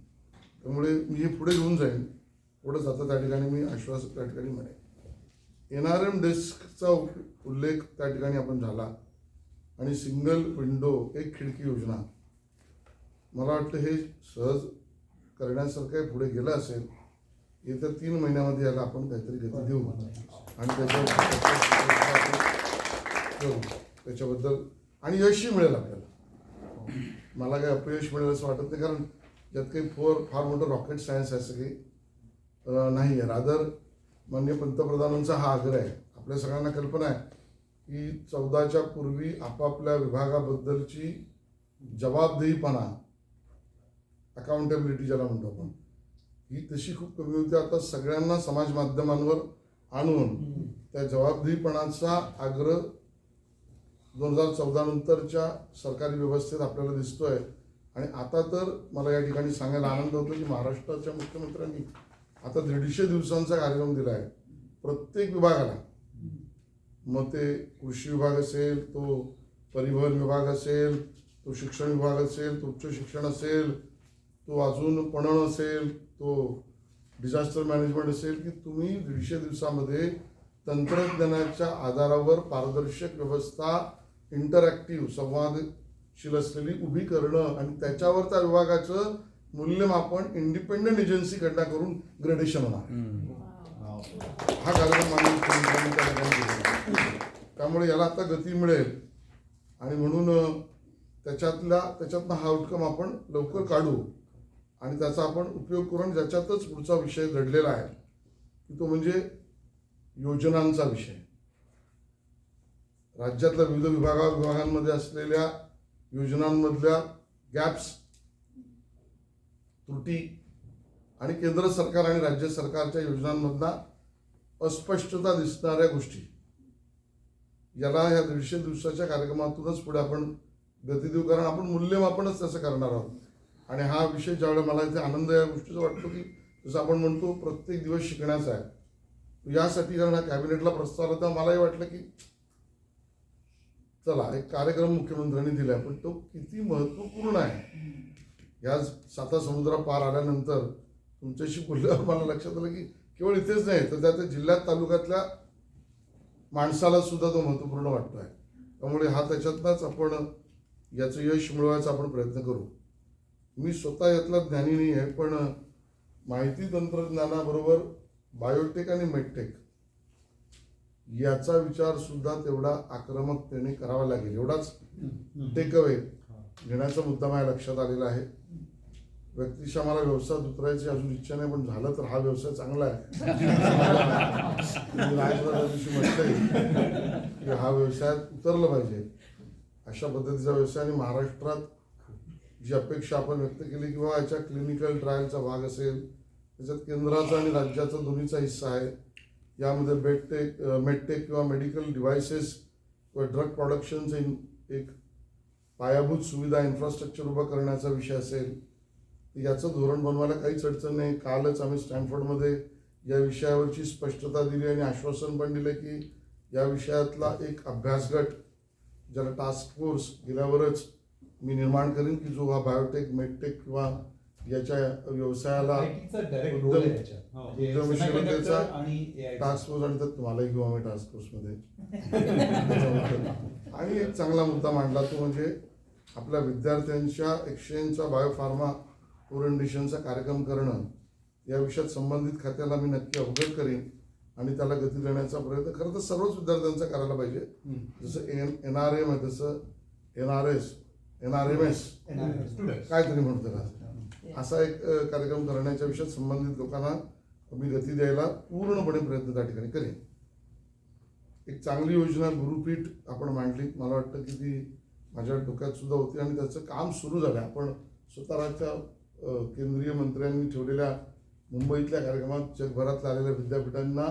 त्यामुळे मी हे पुढे घेऊन जाईन. पुढंच आता त्या ठिकाणी मी आश्वासक त्या ठिकाणी म्हणेन. NRM डेस्कचा उल्लेख त्या ठिकाणी आपण झाला आणि सिंगल विंडो एक खिडकी योजना मला वाटतं हे सहज करण्यासारखं पुढे गेलं असेल. येत्या 3 महिन्यामध्ये याला आपण काहीतरी गती देऊ आणि त्याच्याबद्दल आणि यशही मिळेल आपल्याला. मला काही अपयश मिळेल असं वाटत नाही, कारण यात काही फार मोठं रॉकेट सायन्स असं काही नाही आहे. रादर माननीय पंतप्रधानांचा हा आग्रह आहे. आपल्या सगळ्यांना कल्पना आहे की 14च्या पूर्वी आपापल्या विभागाबद्दलची जबाबदेहीपणा, अकाउंटेबिलिटी ज्याला म्हणतो आपण, ही तशी खूप कमी होती. आता सगळ्यांना समाज माध्यमांवर आणून त्या जबाबदेहीपणाचा आग्रह 2014 नंतरच्या सरकारी व्यवस्थेत आपल्याला दिसतोय. आणि आता तर मला या ठिकाणी सांगायला आनंद होतो की महाराष्ट्राच्या मुख्यमंत्र्यांनी आता 150 दिवसांचा कार्यक्रम दिला आहे प्रत्येक विभागाला. मग ते कृषी विभाग असेल, तो परिवहन विभाग असेल, तो शिक्षण विभाग असेल, तो उच्च शिक्षण असेल, तो अजून पणन असेल, तो डिझास्टर मॅनेजमेंट असेल, की तुम्ही 150 दिवसामध्ये तंत्रज्ञानाच्या आधारावर पारदर्शक व्यवस्था, इंटरॅक्टिव्ह संवादशील असलेली उभी करणं आणि त्याच्यावर त्या विभागाचं मूल्यमापन इंडिपेंडंट एजन्सीकडनं करून ग्रेडेशन होणार. हा कार्यक्रम त्यामुळे याला आता गती मिळेल आणि म्हणून त्याच्यातनं हा आउटकम आपण लवकर काढू आणि त्याचा आपण उपयोग करून ज्याच्यातच पुढचा विषय घडलेला आहे की तो म्हणजे योजनांचा विषय. राज्यातल्या विविध विभागांमध्ये असलेल्या योजनांमधल्या गॅप्स, त्रुटी आणि केंद्र सरकार आणि राज्य सरकारच्या योजनांमधला अस्पष्टता दिसणाऱ्या गोष्टी, याला ह्या 150 दिवसाच्या कार्यक्रमातूनच पुढे आपण गती देऊ. कारण आपण मूल्यमापनच त्याचं करणार आहोत. आणि हा विषय ज्यावेळेला मला इथे आनंद या गोष्टीचा वाटतो की जसं आपण म्हणतो प्रत्येक दिवस शिकण्याचा आहे, यासाठी कारण हा कॅबिनेटला प्रस्ताव आला तेव्हा मलाही वाटलं की चला एक कार्यक्रम मुख्यमंत्र्यांनी दिला आहे, पण तो किती महत्त्वपूर्ण आहे. या 7 समुद्र पार आल्यानंतर तुमच्याशी बोलल्यावर मला लक्षात आलं की केवळ इथेच नाही तर त्या जिल्ह्यात तालुक्यातल्या माणसाला सुद्धा तो महत्त्वपूर्ण वाटतोय. त्यामुळे हा त्याच्यातनंच आपण याचं यश मिळवायचा आपण प्रयत्न करू. मी स्वतः यातला ज्ञानी नाही आहे, पण माहिती तंत्रज्ञानाबरोबर बायोटेक आणि मेडटेक याचा विचार सुद्धा तेवढा आक्रमकतेने करावा लागेल. एवढाच टेक अवे घेण्याचा मुद्दा माझ्या लक्षात आलेला आहे. व्यक्तिशः मला व्यवसायात उतरायची अजून इच्छा नाही, पण झालं तर हा व्यवसाय चांगला आहे. राजवाड्या दिवशी म्हटलंय की हा व्यवसायात उतरलं पाहिजे. अशा पद्धतीचा व्यवसाय आणि महाराष्ट्रात जी अपेक्षा आपण व्यक्त केली किंवा याच्या क्लिनिकल ट्रायलचा भाग असेल, त्याच्यात केंद्राचा आणि राज्याचा दोन्हीचा हिस्सा आहे. यामध्ये मेडटेक किंवा मेडिकल डिव्हायसेस किंवा ड्रग प्रोडक्शनचं एक पायाभूत सुविधा इन्फ्रास्ट्रक्चर उभं करण्याचा विषय असेल, याचं धोरण बनवायला काहीच अडचण नाही. कालच आम्ही स्टॅनफोर्डमध्ये या विषयावरची स्पष्टता दिली आणि आश्वासन पण दिलं की या विषयातला एक अभ्यास गट ज्याला टास्क फोर्स गेल्यावरच मी निर्माण करीन की जो हा बायोटेक मेडटेक किंवा याच्या व्यवसायाला उद्यमशीलतेचा टास्क फोर्स आणि त्यात तुम्हालाही घेऊ आम्ही टास्क फोर्समध्ये. आणि एक चांगला मुद्दा मांडला तो म्हणजे आपल्या विद्यार्थ्यांच्या एक्सचेंजचा बायोफार्मा ओरिएंटेशनचा कार्यक्रम करणं. या विषयात संबंधित खात्याला मी नक्की अवगत करीन आणि त्याला गती देण्याचा प्रयत्न खरं तर सर्वच विद्यार्थ्यांचा करायला पाहिजे. जसं NRM आहे तसं NRMS काहीतरी म्हणतो का, असा एक कार्यक्रम करण्याच्या विषयात संबंधित लोकांना मी गती द्यायला पूर्णपणे प्रयत्न त्या ठिकाणी करेन. एक चांगली योजना गुरुपीठ आपण मांडली. मला वाटतं की ती माझ्या डोक्यात सुद्धा होती आणि त्याचं काम सुरू झालं. आपण स्वतःच्या केंद्रीय मंत्र्यांनी ठेवलेल्या मुंबईतल्या कार्यक्रमात जगभरातल्या आलेल्या विद्यापीठांना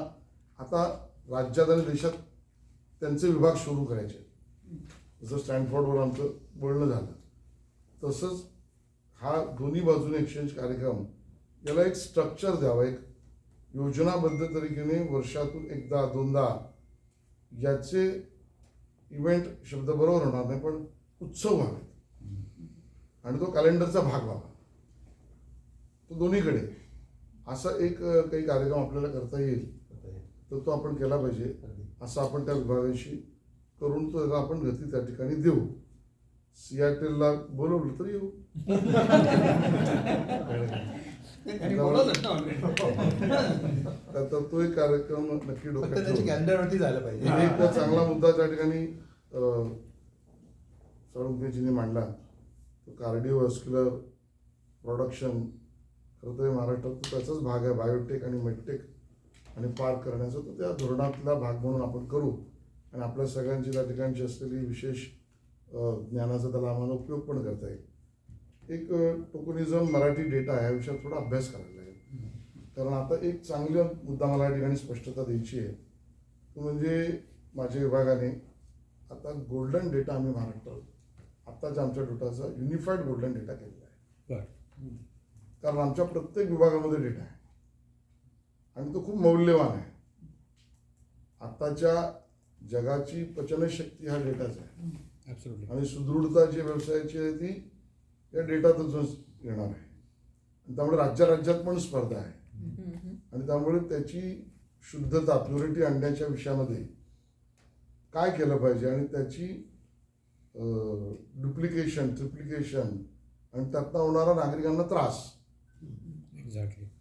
आता राज्यात आणि देशात त्यांचे विभाग सुरू करायचे. जसं स्टॅनफोर्डवर आमचं बोलणं झालं तसंच हा दोन्ही बाजूने एक्सचेंज कार्यक्रम याला एक स्ट्रक्चर द्यावं, एक योजनाबद्ध तरीकेने वर्षातून एकदा दोनदा याचे इव्हेंट शब्द बरोबर होणार नाही पण उत्सव व्हावेत आणि तो कॅलेंडरचा भाग व्हावा. तो दोन्हीकडे असा एक काही कार्यक्रम आपल्याला करता येईल तर तो आपण केला पाहिजे. असं आपण त्या विभागाशी करून तो आपण गती त्या ठिकाणी देऊ. सियाटेलला बोलवलं तर येऊ. तर तो एक कार्यक्रम नक्की डोक्यात झाला पाहिजे. एक चांगला मुद्दा त्या ठिकाणी सौरभजींनी मांडला तो कार्डिओव्हॅस्क्युलर प्रोडक्शन. खरं तर महाराष्ट्रात त्याचाच भाग आहे बायोटेक आणि मेडटेक आणि पार्क करण्याचा. तो त्या धोरणातला भाग म्हणून आपण करू आणि आपल्या सगळ्यांची त्या ठिकाणची असलेली विशेष ज्ञानाचा त्याला आम्हाला उपयोग पण करता येईल. एक टोकनिझम मराठी डेटा ह्या विषयात थोडा अभ्यास करायला लागेल. कारण आता एक चांगला मुद्दा मला या ठिकाणी स्पष्टता द्यायची आहे तो म्हणजे माझ्या विभागाने आता गोल्डन डेटा आम्ही महाराष्ट्रात आत्ताच्या आमच्या डेटाचा युनिफाईड गोल्डन डेटा केलेला आहे. कारण आमच्या प्रत्येक विभागामध्ये डेटा आहे आणि तो खूप मौल्यवान आहे. आत्ताच्या जगाची पचनशक्ती हा डेटाच आहे आणि सुदृढता जी व्यवसायाची आहे ती या डेटातूनच येणार आहे. त्यामुळे राज्यात पण स्पर्धा आहे आणि त्यामुळे त्याची शुद्धता प्युरिटी आणण्याच्या विषयामध्ये काय केलं पाहिजे आणि त्याची डुप्लिकेशन ट्रिप्लिकेशन आणि त्यातनं होणारा नागरिकांना त्रास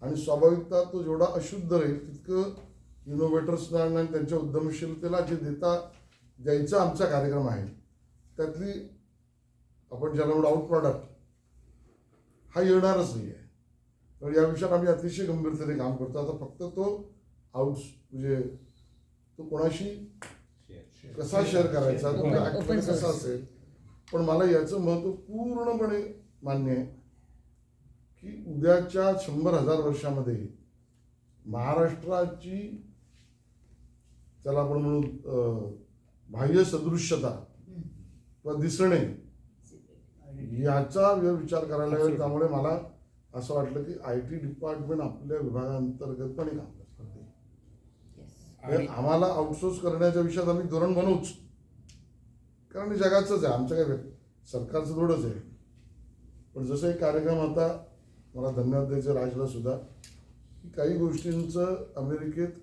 आणि स्वाभाविकता तो जेवढा अशुद्ध राहील तितकं इनोव्हेटर्सना आणि त्यांच्या उद्यमशीलतेला जे द्यायचा आमचा कार्यक्रम आहे त्यातली आपण ज्याला म्हणून आउट प्रॉडक्ट हा येणारच नाही आहे. तर या विषयात आम्ही अतिशय गंभीरतेने काम करतो. आता फक्त तो म्हणजे तो कोणाशी कसा शेअर करायचा तो कसा असेल. पण मला याचं महत्त्व पूर्णपणे मान्य आहे की उद्याच्या 100,000 वर्षामध्ये महाराष्ट्राची त्याला आपण म्हणून बाह्य सदृश्यता किंवा दिसणे याचा विचार करायला हवा. त्यामुळे मला असं वाटलं की IT डिपार्टमेंट आपल्या विभागांतर्गतपणे काम करते. आम्हाला आउटसोर्स करण्याच्या विषयात आम्ही धोरण बनवूच कारण जगाचंच आहे आमचं काय सरकारचं थोडंच आहे. पण जसं एक कार्यक्रम आता मला धन्यवाद द्यायचे राजला सुद्धा की काही गोष्टींचं अमेरिकेत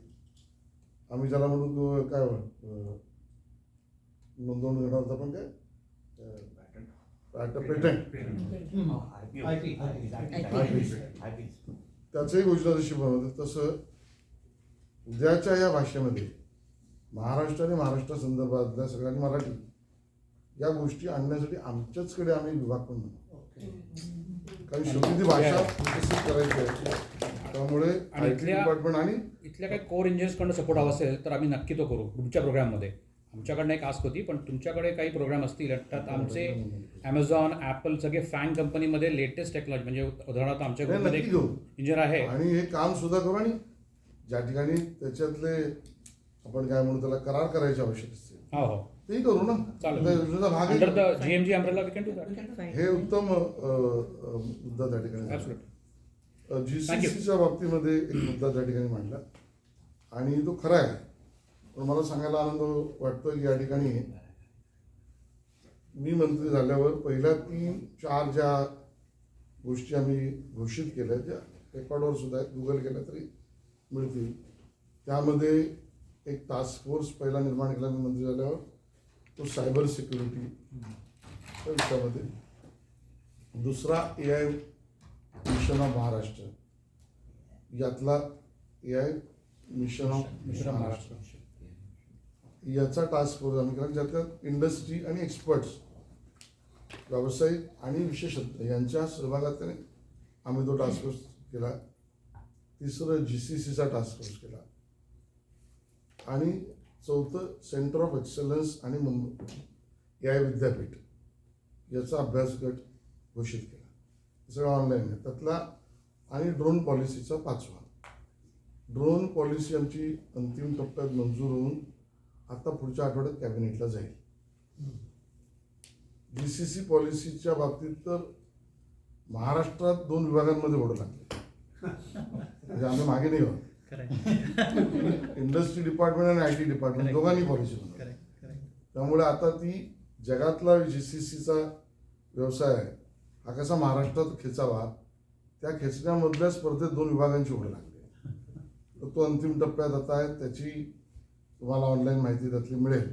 आम्ही ज्याला म्हणून काय नोंदवून घेणार होता पण काय पेटंट त्याचंही घोषणा जशी बनवते तसं उद्याच्या या भाषेमध्ये महाराष्ट्र आणि महाराष्ट्रासंदर्भातल्या सगळ्यांनी मराठी या गोष्टी आणण्यासाठी आमच्याचकडे आम्ही विभाग पण बनवतो, कारण शेवटी ती भाषा विकसित करायची आहे. त्यामुळे आणि डिपार्टमेंट आणि इथल्या काही कोर इंजिनियर्सकडनं सपोर्ट हवा असेल तर आम्ही नक्की तो करू तुमच्या प्रोग्राममध्ये. आमच्याकडनं एक आस्क होती, पण तुमच्याकडे काही प्रोग्राम असतील त्यात आमचे ॲमेझॉन ॲपल सगळे फॅन कंपनीमध्ये लेटेस्ट टेक्नॉलॉजी म्हणजे उदाहरणार्थ आमच्या ग्रुपमध्ये एक इंजिनियर आहे आणि हे काम सुद्धा करू आणि ज्या ठिकाणी त्याच्यातले आपण काय म्हणू त्याला करार करायचे आवश्यक असते हो हो तेही करू ना. चालेल. योजनेचा भाग अंडर द आहे. GMG umbrella we can do that. हे उत्तम मुद्दा त्या ठिकाणी GCCच्या बाबतीमध्ये एक मुद्दा त्या ठिकाणी मांडला आणि तो खरा आहे. पण मला सांगायला आनंद वाटतो की या ठिकाणी मी मंत्री झाल्यावर पहिल्या 3-4 ज्या गोष्टी आम्ही घोषित केल्या ज्या रेकॉर्डवर सुद्धा आहेत, गुगल केल्या तरी मिळतील. त्यामध्ये एक टास्क फोर्स पहिला निर्माण केला मी मंत्री झाल्यावर, तो सायबर सिक्युरिटी विषयामध्ये. दुसरा AI मिशन ऑफ महाराष्ट्र, यातला AI मिशन ऑफ महाराष्ट्र याचा टास्क फोर्स आम्ही केला, ज्याच्यात इंडस्ट्री आणि एक्सपर्ट्स व्यावसायिक आणि विशेषज्ञ यांच्या सहभागाने आम्ही तो टास्क फोर्स केला. तिसरं GCCचा टास्क फोर्स केला आणि चौथं सेंटर ऑफ एक्सलन्स आणि मुंबई AI विद्यापीठ याचा अभ्यास गट घोषित केला. सगळं ऑनलाईन आहे त्यातला. आणि ड्रोन पॉलिसीचा 5वा ड्रोन पॉलिसी आमची अंतिम टप्प्यात मंजूर होऊन आता पुढच्या आठवड्यात कॅबिनेटला जाईल. GCC पॉलिसीच्या बाबतीत तर महाराष्ट्रात 2 विभागांमध्ये ओढ लागली, म्हणजे आम्ही मागे नाही आहोत. इंडस्ट्री डिपार्टमेंट आणि IT डिपार्टमेंट दोघांनी पॉलिसी बनवली. त्यामुळे आता ती जगातला GCCचा व्यवसाय आहे हा कसा महाराष्ट्रात खेचावा त्या खेचण्यामधल्या स्पर्धेत 2 विभागांची ओढ लागली. तर तो अंतिम टप्प्यात आता आहे, त्याची तुम्हाला ऑनलाईन माहिती त्यातली मिळेल.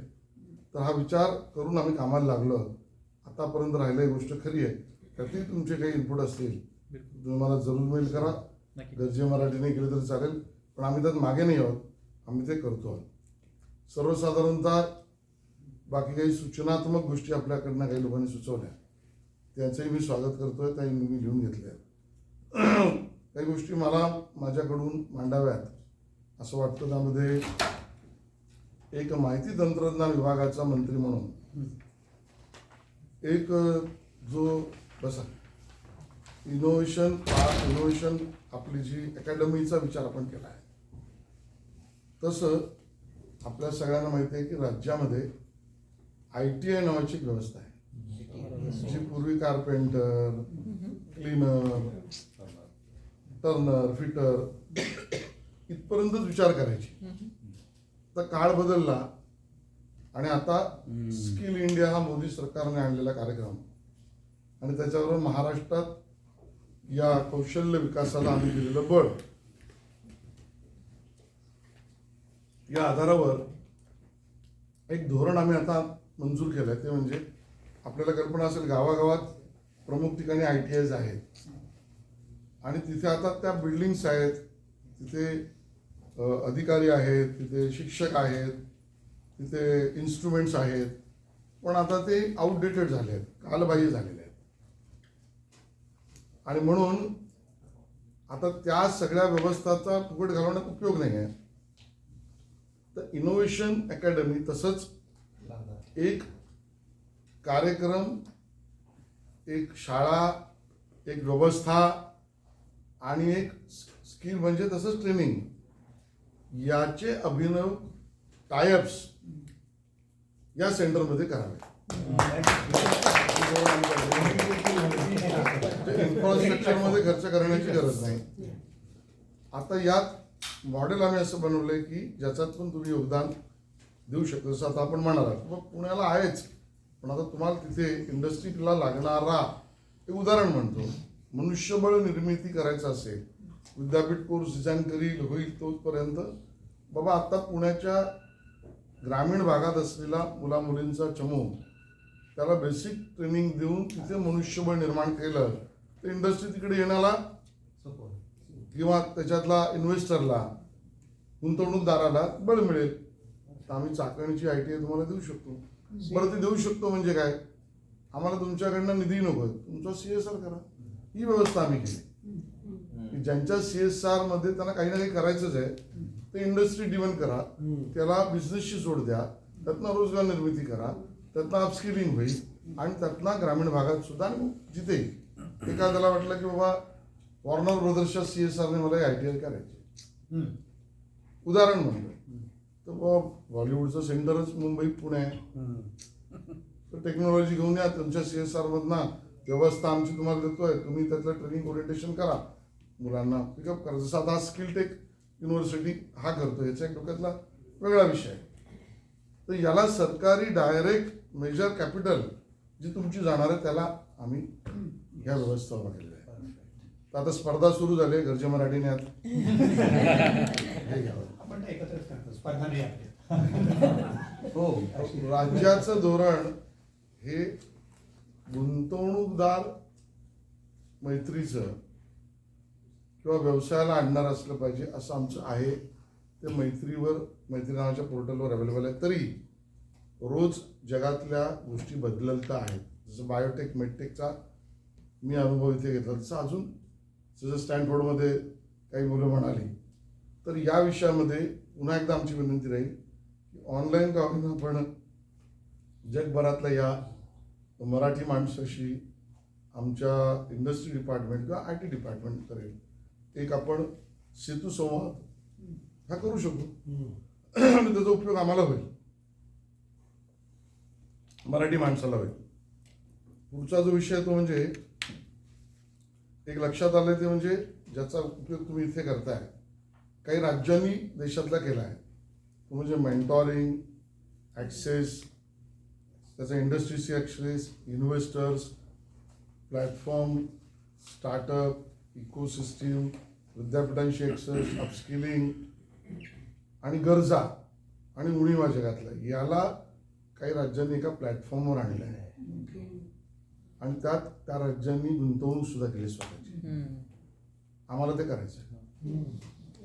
तर हा विचार करून आम्ही कामाला लागलो. आतापर्यंत राहिलेली गोष्ट खरी आहे, त्यातही तुमचे काही इनपुट असतील तुम्ही मला जरूर मेल करा. गरजे मराठीने केले तरी चालेल, पण आम्ही त्यात मागे नाही आहोत, आम्ही ते करतो आहोत. सर्वसाधारणतः बाकी काही सूचनात्मक गोष्टी आपल्याकडनं काही लोकांनी सुचवल्या त्यांचंही मी स्वागत करतोय, त्याही मी लिहून घेतल्या. काही गोष्टी मला माझ्याकडून मांडाव्यात असं वाटतं. त्यामध्ये एक माहिती तंत्रज्ञान विभागाचा मंत्री म्हणून एक जो बसा इनोव्हेशन आपली जी अकॅडमीचा विचार आपण केला आहे, तसं आपल्या सगळ्यांना माहिती आहे की राज्यामध्ये ITI नावाची एक व्यवस्था आहे, जी पूर्वी कार्पेंटर, क्लीनर, टर्नर, फिटर इथपर्यंतच विचार करायची. तर काळ बदलला आणि आता स्किल इंडिया हा मोदी सरकारने आणलेला कार्यक्रम आणि त्याच्यावर महाराष्ट्रात या कौशल्य विकासाला आम्ही दिलेलं बळ, या आधारावर एक धोरण आम्ही आता मंजूर केलं आहे. ते म्हणजे आपल्याला कल्पना असेल गावागावात प्रमुख ठिकाणी ITIs आहेत आणि तिथे आता त्या बिल्डिंग्स आहेत, तिथे अधिकारी आहेत, तिथे शिक्षक आहेत, तिथे इन्स्ट्रुमेंट्स आहेत, पण आता ते आउटडेटेड झाले आहेत, कालबाह्य झालेले आहेत. आणि म्हणून आता त्या सगळ्या व्यवस्थाचा फुकट घालवण्यात उपयोग नाही आहे. तर इनोव्हेशन अकॅडमी तसंच एक कार्यक्रम, एक शाळा, एक व्यवस्था आणि एक स्किल म्हणजे तसंच ट्रेनिंग याचे अभिनव टायअप्स या सेंटरमध्ये करावे. इन्फ्रास्ट्रक्चरमध्ये खर्च करण्याची गरज नाही. आता यात मॉडेल आम्ही असं बनवलंय की ज्याच्यात पण तुम्ही योगदान देऊ शकता. जसं आता आपण म्हणाला पुण्याला आहेच, पण आता तुम्हाला तिथे इंडस्ट्रीला लागणारा एक उदाहरण म्हणतो, मनुष्यबळ निर्मिती करायचं असेल विद्यापीठ कोर्स डिझाईन करील होईल तोपर्यंत बाबा आता पुण्याच्या ग्रामीण भागात असलेला मुलामुलींचा चमू त्याला बेसिक ट्रेनिंग देऊन तिथे मनुष्यबळ निर्माण केलं तर इंडस्ट्री तिकडे येण्याला किंवा त्याच्यातला इन्व्हेस्टरला गुंतवणूकदाराला बळ मिळेल. तर आम्ही चाकणची ITI तुम्हाला देऊ शकतो. बरं ते देऊ शकतो म्हणजे काय, आम्हाला तुमच्याकडनं निधी नको, तुमचा CSR करा. ही व्यवस्था आम्ही केली. ज्यांच्या CSR मध्ये त्यांना काही ना काही करायचंच आहे ते इंडस्ट्री डिव्हन करा, त्याला बिझनेसशी जोड द्या, त्यातनं रोजगार निर्मिती करा, त्यातनं अपस्किलिंग होईल आणि त्यातनं ग्रामीण भागात सुद्धा जिथे एखाद्याला वाटलं की बाबा वॉर्नर ब्रदर्सच्या CSRने मला ITI करायची, उदाहरण म्हणलं तर बॉलिवूडचं सेंटरच मुंबई पुणे आहे, तर टेक्नॉलॉजी घेऊन या तुमच्या CSR मधनं व्यवस्था आमची तुम्हाला देतोय, तुम्ही त्यातलं ट्रेनिंग ओरिएंटेशन करा, मुलांना पिकअप करा. जसं आता स्किल टेक युनिव्हर्सिटी हा करतो, याचा एक डोक्यातला वेगळा विषय आहे. तर याला सरकारी डायरेक्ट मेजर कॅपिटल जी तुमची जाणार आहे त्याला आम्ही ह्या व्यवस्था केलेल्या आहे. तर आता स्पर्धा सुरू झाली आहे गरजे मराठीने आता आपण एकत्रच करतो, स्पर्धा नाही आपली. हो, राज्याचं धोरण हे गुंतवणूकदार मैत्रीचं किंवा व्यवसायाला आणणार असलं पाहिजे असं आमचं आहे. ते मैत्री नावाच्या पोर्टलवर अवेलेबल आहे. तरी रोज जगातल्या गोष्टी बदलत आहेत. जसं बायोटेक मेडटेकचा मी अनुभव इथे घेतला, तसं अजून जसं स्टॅनफोर्डमध्ये काही मुलं म्हणाली, तर या विषयामध्ये पुन्हा एकदा आमची विनंती राहील की ऑनलाईन का होईना आपण जगभरातल्या या मराठी माणसाशी आमच्या इंडस्ट्री डिपार्टमेंट किंवा IT डिपार्टमेंट करेल एक आपण सेतू संवाद हा करू शकतो आणि त्याचा उपयोग आम्हाला होईल, मराठी माणसाला होईल. पुढचा जो विषय तो म्हणजे एक लक्षात आलं ते म्हणजे ज्याचा उपयोग तुम्ही इथे करताय, काही राज्यांनी देशातला केला आहे, तो म्हणजे मेंटॉरिंग, ॲक्सेस, त्याचा इंडस्ट्रीची access, investors, platform, startup, ecosystem, विद्यापीठांशी ॲक्सेस, अपस्किलिंग आणि गरजा आणि उणीवा जगातल्या याला काही राज्यांनी एका प्लॅटफॉर्मवर आणलं आहे आणि त्यात त्या राज्यांनी गुंतवणूक सुद्धा केली स्वतःची. आम्हाला ते करायचं आहे,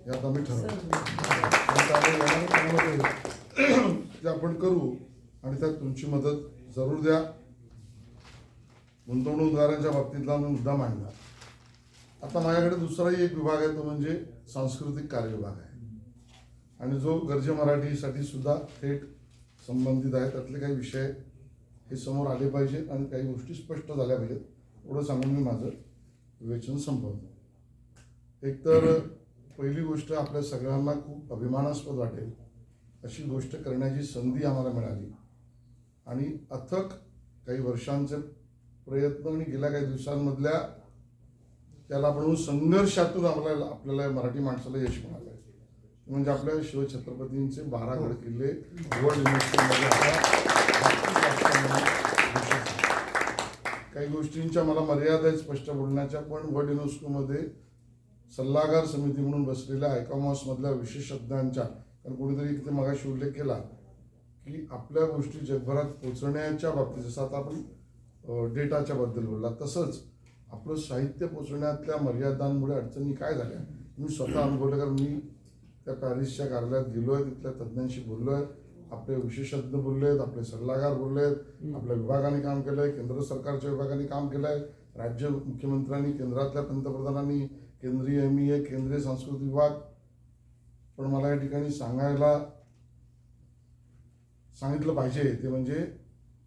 यात आम्ही ठरवलं ते आपण करू आणि त्यात तुमची मदत जरूर द्या. गुंतवणूकदारांच्या बाबतीतला मुद्दा मांडला. आता माझ्याकडे दुसराही एक विभाग आहे, तो म्हणजे सांस्कृतिक कार्य विभाग आहे आणि जो गरजे मराठीसाठी सुद्धा थेट संबंधित आहे. त्यातले काही विषय हे समोर आले पाहिजेत आणि काही गोष्टी स्पष्ट झाल्या पाहिजेत, एवढं सांगून मी माझं विवेचन संपवतो. एकतर पहिली गोष्ट आपल्या सगळ्यांना खूप अभिमानास्पद वाटेल अशी गोष्ट करण्याची संधी आम्हाला मिळाली आणि अथक काही वर्षांचे प्रयत्न आणि गेल्या काही दिवसांमधल्या त्याला आपण संघर्षातून आपल्याला मराठी माणसाला यश मिळालं आहे. म्हणजे आपल्या शिवछत्रपतींचे 12 गड किल्ले वर्ल्ड युनेस्कोमध्ये काही गोष्टींच्या मला मर्यादा आहेत स्पष्ट बोलण्याच्या, पण वर्ल्ड युनेस्कोमध्ये सल्लागार समिती म्हणून बसलेल्या आयकॉमॉसमधल्या विशेषज्ञांच्या, कारण कोणीतरी इथे मगाशी उल्लेख केला की आपल्या गोष्टी जगभरात पोचवण्याच्या बाबतीत, जसं आता आपण डेटाच्या बद्दल बोलला, तसंच आपलं साहित्य पोचवण्यातल्या मर्यादांमुळे अडचणी काय झाल्या मी स्वतः अनुभवलं. कारण मी त्या पॅरिसच्या कार्यालयात गेलो आहे, तिथल्या तज्ज्ञांशी बोललो आहे, आपले विशेषज्ञ बोलले आहेत, आपले सल्लागार बोलले आहेत, आपल्या विभागाने काम केलं आहे, केंद्र सरकारच्या विभागाने काम केलं आहे, राज्य मुख्यमंत्र्यांनी, केंद्रातल्या पंतप्रधानांनी, केंद्रीय MEA, केंद्रीय सांस्कृतिक विभाग. पण मला या ठिकाणी सांगितलं पाहिजे ते म्हणजे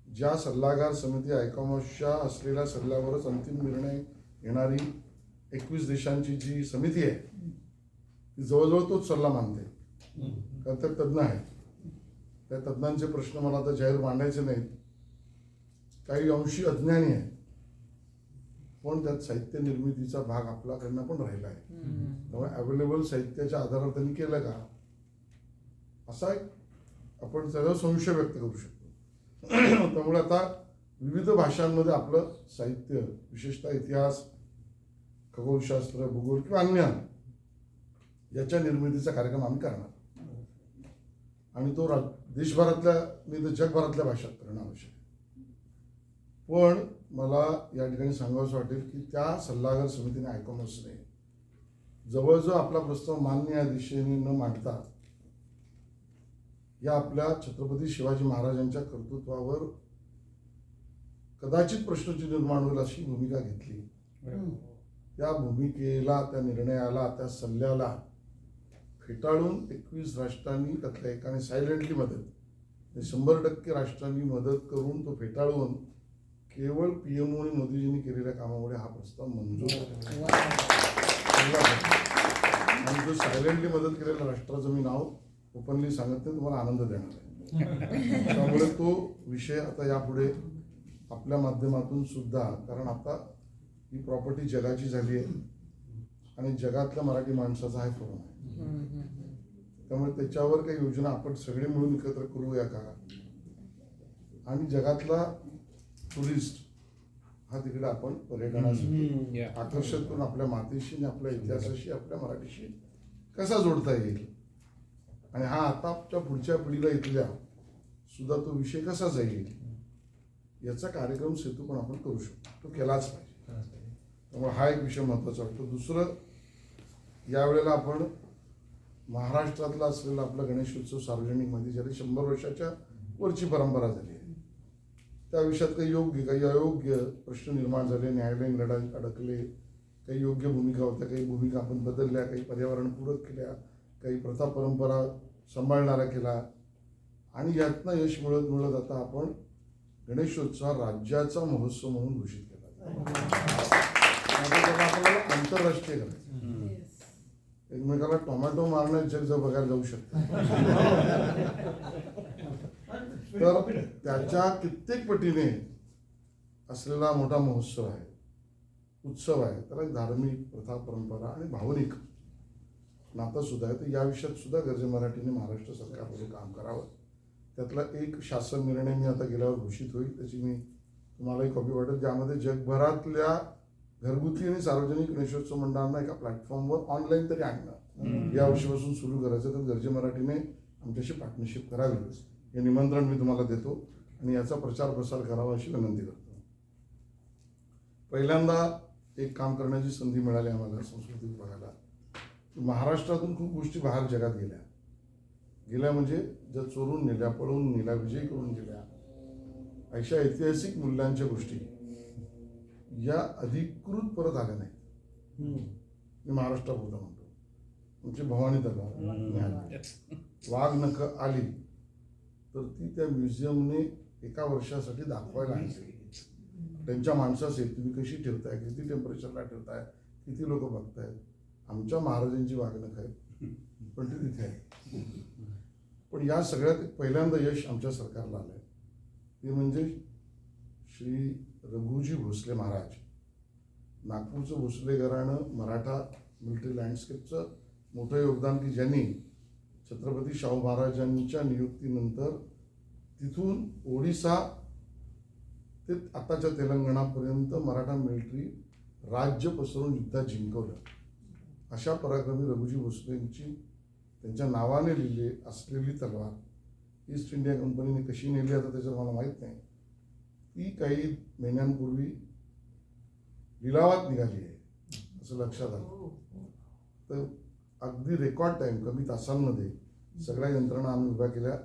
ज्या सल्लागार समिती आयकॉमॉसच्या असलेल्या सल्ल्यावरच अंतिम निर्णय घेणारी 21 देशांची जी समिती आहे ती जवळजवळ तोच सल्ला मानते, कारण ते तज्ज्ञ आहेत. त्या तज्ज्ञांचे प्रश्न मला आता जाहीर मांडायचे नाहीत, काही अंशी अज्ञानी आहे, पण त्यात साहित्य निर्मितीचा भाग आपल्याकडनं पण राहिला आहे. त्यामुळे अवेलेबल साहित्याच्या आधारावर त्यांनी केलं का असा एक आपण त्याचा संशय व्यक्त करू शकतो. त्यामुळे आता विविध भाषांमध्ये आपलं साहित्य, विशेषतः इतिहास, खगोलशास्त्र, भूगोल किंवा अन्य याच्या निर्मितीचा कार्यक्रम आम्ही करणार आणि तो देशभरातल्या नाही तर जगभरातल्या भाषात करणं आवश्यक आहे. पण मला या ठिकाणी सांगावंसं वाटेल की त्या सल्लागार समितीने ऐकूनच नाही, जवळजवळ आपला प्रस्ताव मान्य या दिशेने न मांडता या आपल्या छत्रपती शिवाजी महाराजांच्या कर्तृत्वावर कदाचित प्रश्नचिन्ह निर्माण होईल अशी भूमिका घेतली. त्या भूमिकेला, त्या निर्णयाला, त्या सल्ल्याला फेटाळून 21 राष्ट्रांनी त्यातल्या एकाने सायलेंटली मदत, 100% राष्ट्रांनी मदत करून तो फेटाळून केवळ PMO आणि मोदीजींनी केलेल्या कामामुळे हा प्रस्ताव मंजूर झाला. आणि जो सायलेंटली मदत केलेल्या राष्ट्राचं मी नाव ओपनली सांगत नाही, तुम्हाला आनंद देणार आहे. त्यामुळे तो विषय आता यापुढे आपल्या माध्यमातून सुद्धा, कारण आता ही प्रॉपर्टी जगाची झाली आहे आणि जगातल्या मराठी माणसाचा हा फोरम आहे. त्यामुळे त्याच्यावर काही योजना आपण सगळे मिळून एकत्र करूया का, आणि जगातला टुरिस्ट हा तिकडे आपण पर्यटनासाठी आकर्षित करून आपल्या मातीशी आणि आपल्या इतिहासाशी, आपल्या मराठीशी कसा जोडता येईल, आणि हा आताच्या पुढच्या पिढीला इथल्या सुद्धा तो विषय कसा जाईल याचा कार्यक्रम सेतू पण आपण करू शकतो, तो केलाच पाहिजे. त्यामुळे हा एक विषय महत्त्वाचा वाटतो. दुसरं, यावेळेला आपण महाराष्ट्रातला असलेला आपला गणेशोत्सव सार्वजनिकमध्ये ज्याला 100 वर्षाच्या वरची परंपरा झाली आहे, त्या विषयात काही योग्य काही अयोग्य प्रश्न निर्माण झाले, न्यायालयीन लढाईत अडकले, काही योग्य भूमिका होत्या, काही भूमिका आपण बदलल्या, काही पर्यावरणपूरक केल्या, काही प्रथा परंपरा सांभाळणारा केला, आणि यातनं यश मिळत आता आपण गणेशोत्सव राज्याचा महोत्सव म्हणून घोषित केला. आपल्याला आंतरराष्ट्रीय करायचं, एकमेकाला टोमॅटो मारण्यात जग बघायला जाऊ शकतं. तर त्याच्या कित्येक पटीने असलेला मोठा महोत्सव आहे, उत्सव आहे. त्याला एक धार्मिक प्रथा परंपरा आणि भावनिक नातं सुद्धा आहे. तर या विषयात सुद्धा गर्जे मराठीने महाराष्ट्र सरकारमध्ये काम करावं. त्यातला एक शासन निर्णय मी आता गेल्यावर घोषित होईल, त्याची मी तुम्हालाही कॉपी वाटेल, ज्यामध्ये जगभरातल्या घरगुती आणि सार्वजनिक गणेशोत्सव मंडळांना एका प्लॅटफॉर्मवर ऑनलाईन तरी आणणं या वर्षीपासून सुरू करायचं. तर गर्जे मराठीने आमच्याशी पार्टनरशिप करावी हे निमंत्रण मी तुम्हाला देतो आणि याचा प्रचार प्रसार करावा अशी विनंती करतो. पहिल्यांदा एक काम करण्याची संधी मिळाली आम्हाला संस्कृती विभागाला. महाराष्ट्रातून खूप गोष्टी बाहेर जगात गेल्या म्हणजे ज्या चोरून नेल्या, पळून नेल्या, विजयी करून गेल्या, अशा ऐतिहासिक मूल्यांच्या गोष्टी या अधिकृत परत आल्या नाहीत. मी महाराष्ट्रापुरता म्हणतो. आमची भवानी तलाव वाघ नख आली तर ती त्या म्युझियमने एका वर्षासाठी दाखवायला आणली. त्यांच्या माणसाचे तुम्ही कशी ठेवताय, किती टेम्परेचरला ठेवताय, किती लोक बघतायत. आमच्या महाराजांची वागणूक आहे पण ती तिथे आहे. पण या सगळ्यात पहिल्यांदा यश आमच्या सरकारला आलं आहे, ते म्हणजे श्री रघुजी भोसले महाराज, नागपूरचं भोसले घराणं मराठा मिलिटरी लँडस्केपचं मोठं योगदान, की ज्यांनी छत्रपती शाहू महाराजांच्या नियुक्तीनंतर तिथून ओडिसा ते आताच्या तेलंगणापर्यंत मराठा मिलिटरी राज्य पसरून युद्धात जिंकवलं. अशा पराक्रमी रघुजी भोसलेंची त्यांच्या नावाने लिहिली असलेली तलवार ईस्ट इंडिया कंपनीने कशी नेली आता त्याचं मला माहीत नाही. ती काही महिन्यांपूर्वी लिलावात निघाली आहे असं लक्षात आलं. तर अगदी रेकॉर्ड टाईम, कमी तासांमध्ये सगळ्या यंत्रणा आम्ही उभ्या केल्या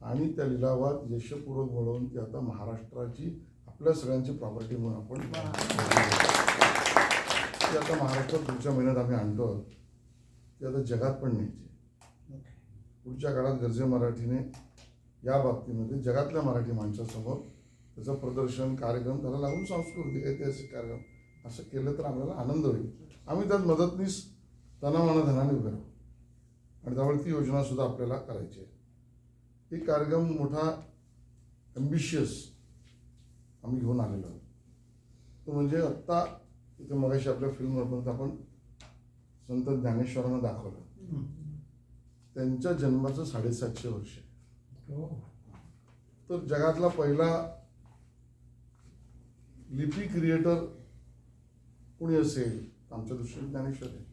आणि त्या लिलावात यशपूर्वक मिळवून ती आता महाराष्ट्राची, आपल्या सगळ्यांची प्रॉपर्टी म्हणून आपण ती आता महाराष्ट्रात पुढच्या महिन्यात आम्ही आणतो. ती आता जगात पण न्यायची. पुढच्या काळात गर्जे मराठीने या बाबतीमध्ये जगातल्या मराठी माणसासमोर त्याचं प्रदर्शन, कार्यक्रम, त्याला लागून सांस्कृतिक ऐतिहासिक कार्यक्रम असं केलं तर आपल्याला आनंद होईल. आम्ही त्यात मदतनीस तनामनाधनाने उभे राहू आणि त्यामुळे ती योजनासुद्धा आपल्याला करायची आहे. एक कार्यक्रम मोठा ॲम्बिशियस आम्ही घेऊन आलेलो आहोत. तो म्हणजे आत्ता इथे मगाशी आपल्या फिल्ममधून आपण संत ज्ञानेश्वरांना दाखवलं, त्यांच्या जन्माचं 750 वर्ष. तर जगातला पहिला लिपी क्रिएटर कोणी असेल आमच्या दृष्टीने ज्ञानेश्वर आहे.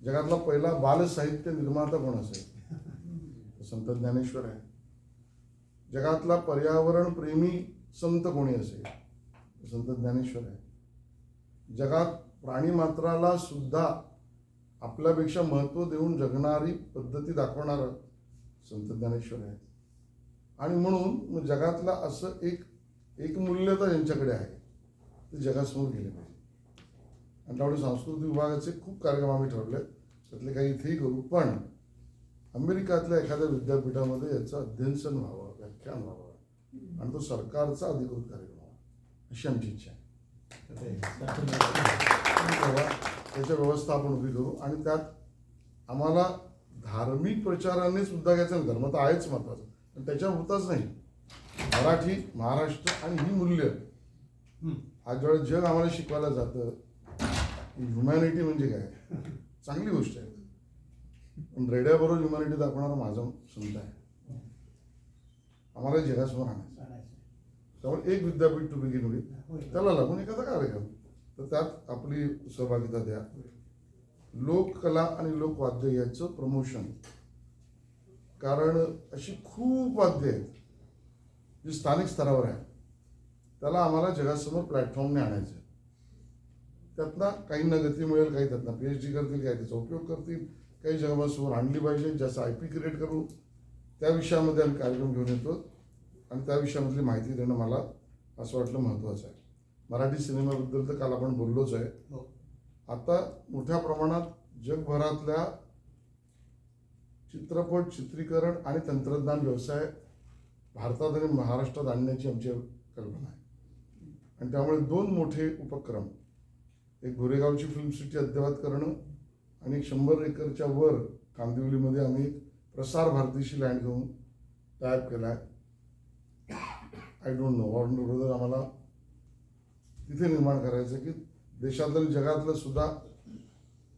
जगातला पहिला बालसाहित्य निर्माता कोण असेल? तर संत ज्ञानेश्वर आहे. जगातला पर्यावरण प्रेमी संत कोणी असेल? तर संत ज्ञानेश्वर आहे. जगात प्राणीमात्राला सुद्धा आपल्यापेक्षा महत्त्व देऊन जगणारी पद्धती दाखवणारं संत ज्ञानेश्वर आहे. आणि म्हणून जगातला असं एक मूल्य तर यांच्याकडे आहे, ते जगासमोर गेले पाहिजे. आणि त्यामुळे सांस्कृतिक विभागाचे खूप कार्यक्रम आम्ही ठरवले, त्यातले काही इथेही करू. पण अमेरिकातल्या एखाद्या विद्यापीठामध्ये याचं अध्ययन व्हावं, व्याख्यान व्हावं आणि तो सरकारचा अधिकृत कार्यक्रम व्हावा, अशी आमची इच्छा आहे. तेव्हा त्याच्या व्यवस्था आपण उभी करू. आणि त्यात आम्हाला धार्मिक प्रचाराने सुद्धा घ्यायचं. धर्म तर आहेच महत्त्वाचं, पण त्याच्यावर होताच नाही. मराठी, महाराष्ट्र आणि ही मूल्य आज जेव्हा जग आम्हाला शिकवायला जातं की ह्युमॅनिटी म्हणजे काय, चांगली गोष्ट आहे. पण रेड्याबरोबर ह्युमॅनिटी दाखवणारा माझा संत आहे. आम्हाला जगासमोर आणायचं. त्यामुळे एक विद्यापीठ टू बिगिन होईल, त्याला लागून एखादा कार्यक्रम, तर त्यात आपली सहभागिता द्या. लोककला आणि लोकवाद्य याचं प्रमोशन, कारण अशी खूप वाद्य आहेत जी स्थानिक स्तरावर आहे, त्याला आम्हाला जगासमोर प्लॅटफॉर्मने आणायचं. त्यातनं काहींना गती मिळेल, काही त्यातनं PhD करतील, काही त्याचा उपयोग करतील, काही जगासमोर आणली पाहिजे. जसं IP क्रिएट करू त्या विषयामध्ये आम्ही कार्यक्रम घेऊन येतो आणि त्या विषयामधली माहिती देणं मला असं वाटलं महत्त्वाचं आहे. मराठी सिनेमाबद्दल तर काल आपण बोललोच आहे. आता मोठ्या प्रमाणात जगभरातल्या चित्रपट, चित्रीकरण आणि तंत्रज्ञान व्यवसाय भारतात आणि महाराष्ट्रात आणण्याची आमची कल्पना आहे. आणि त्यामुळे 2 मोठे उपक्रम, एक गोरेगावची फिल्म सिटी अद्ययावत करणं आणि 100 एकरच्या वर कांदिवलीमध्ये आम्ही प्रसार भारतीशी लँड घेऊन टायप केला आहे. आय डोंट नो ऑर्डर आम्हाला तिथे निर्माण करायचं की देशातलं जगातलं सुद्धा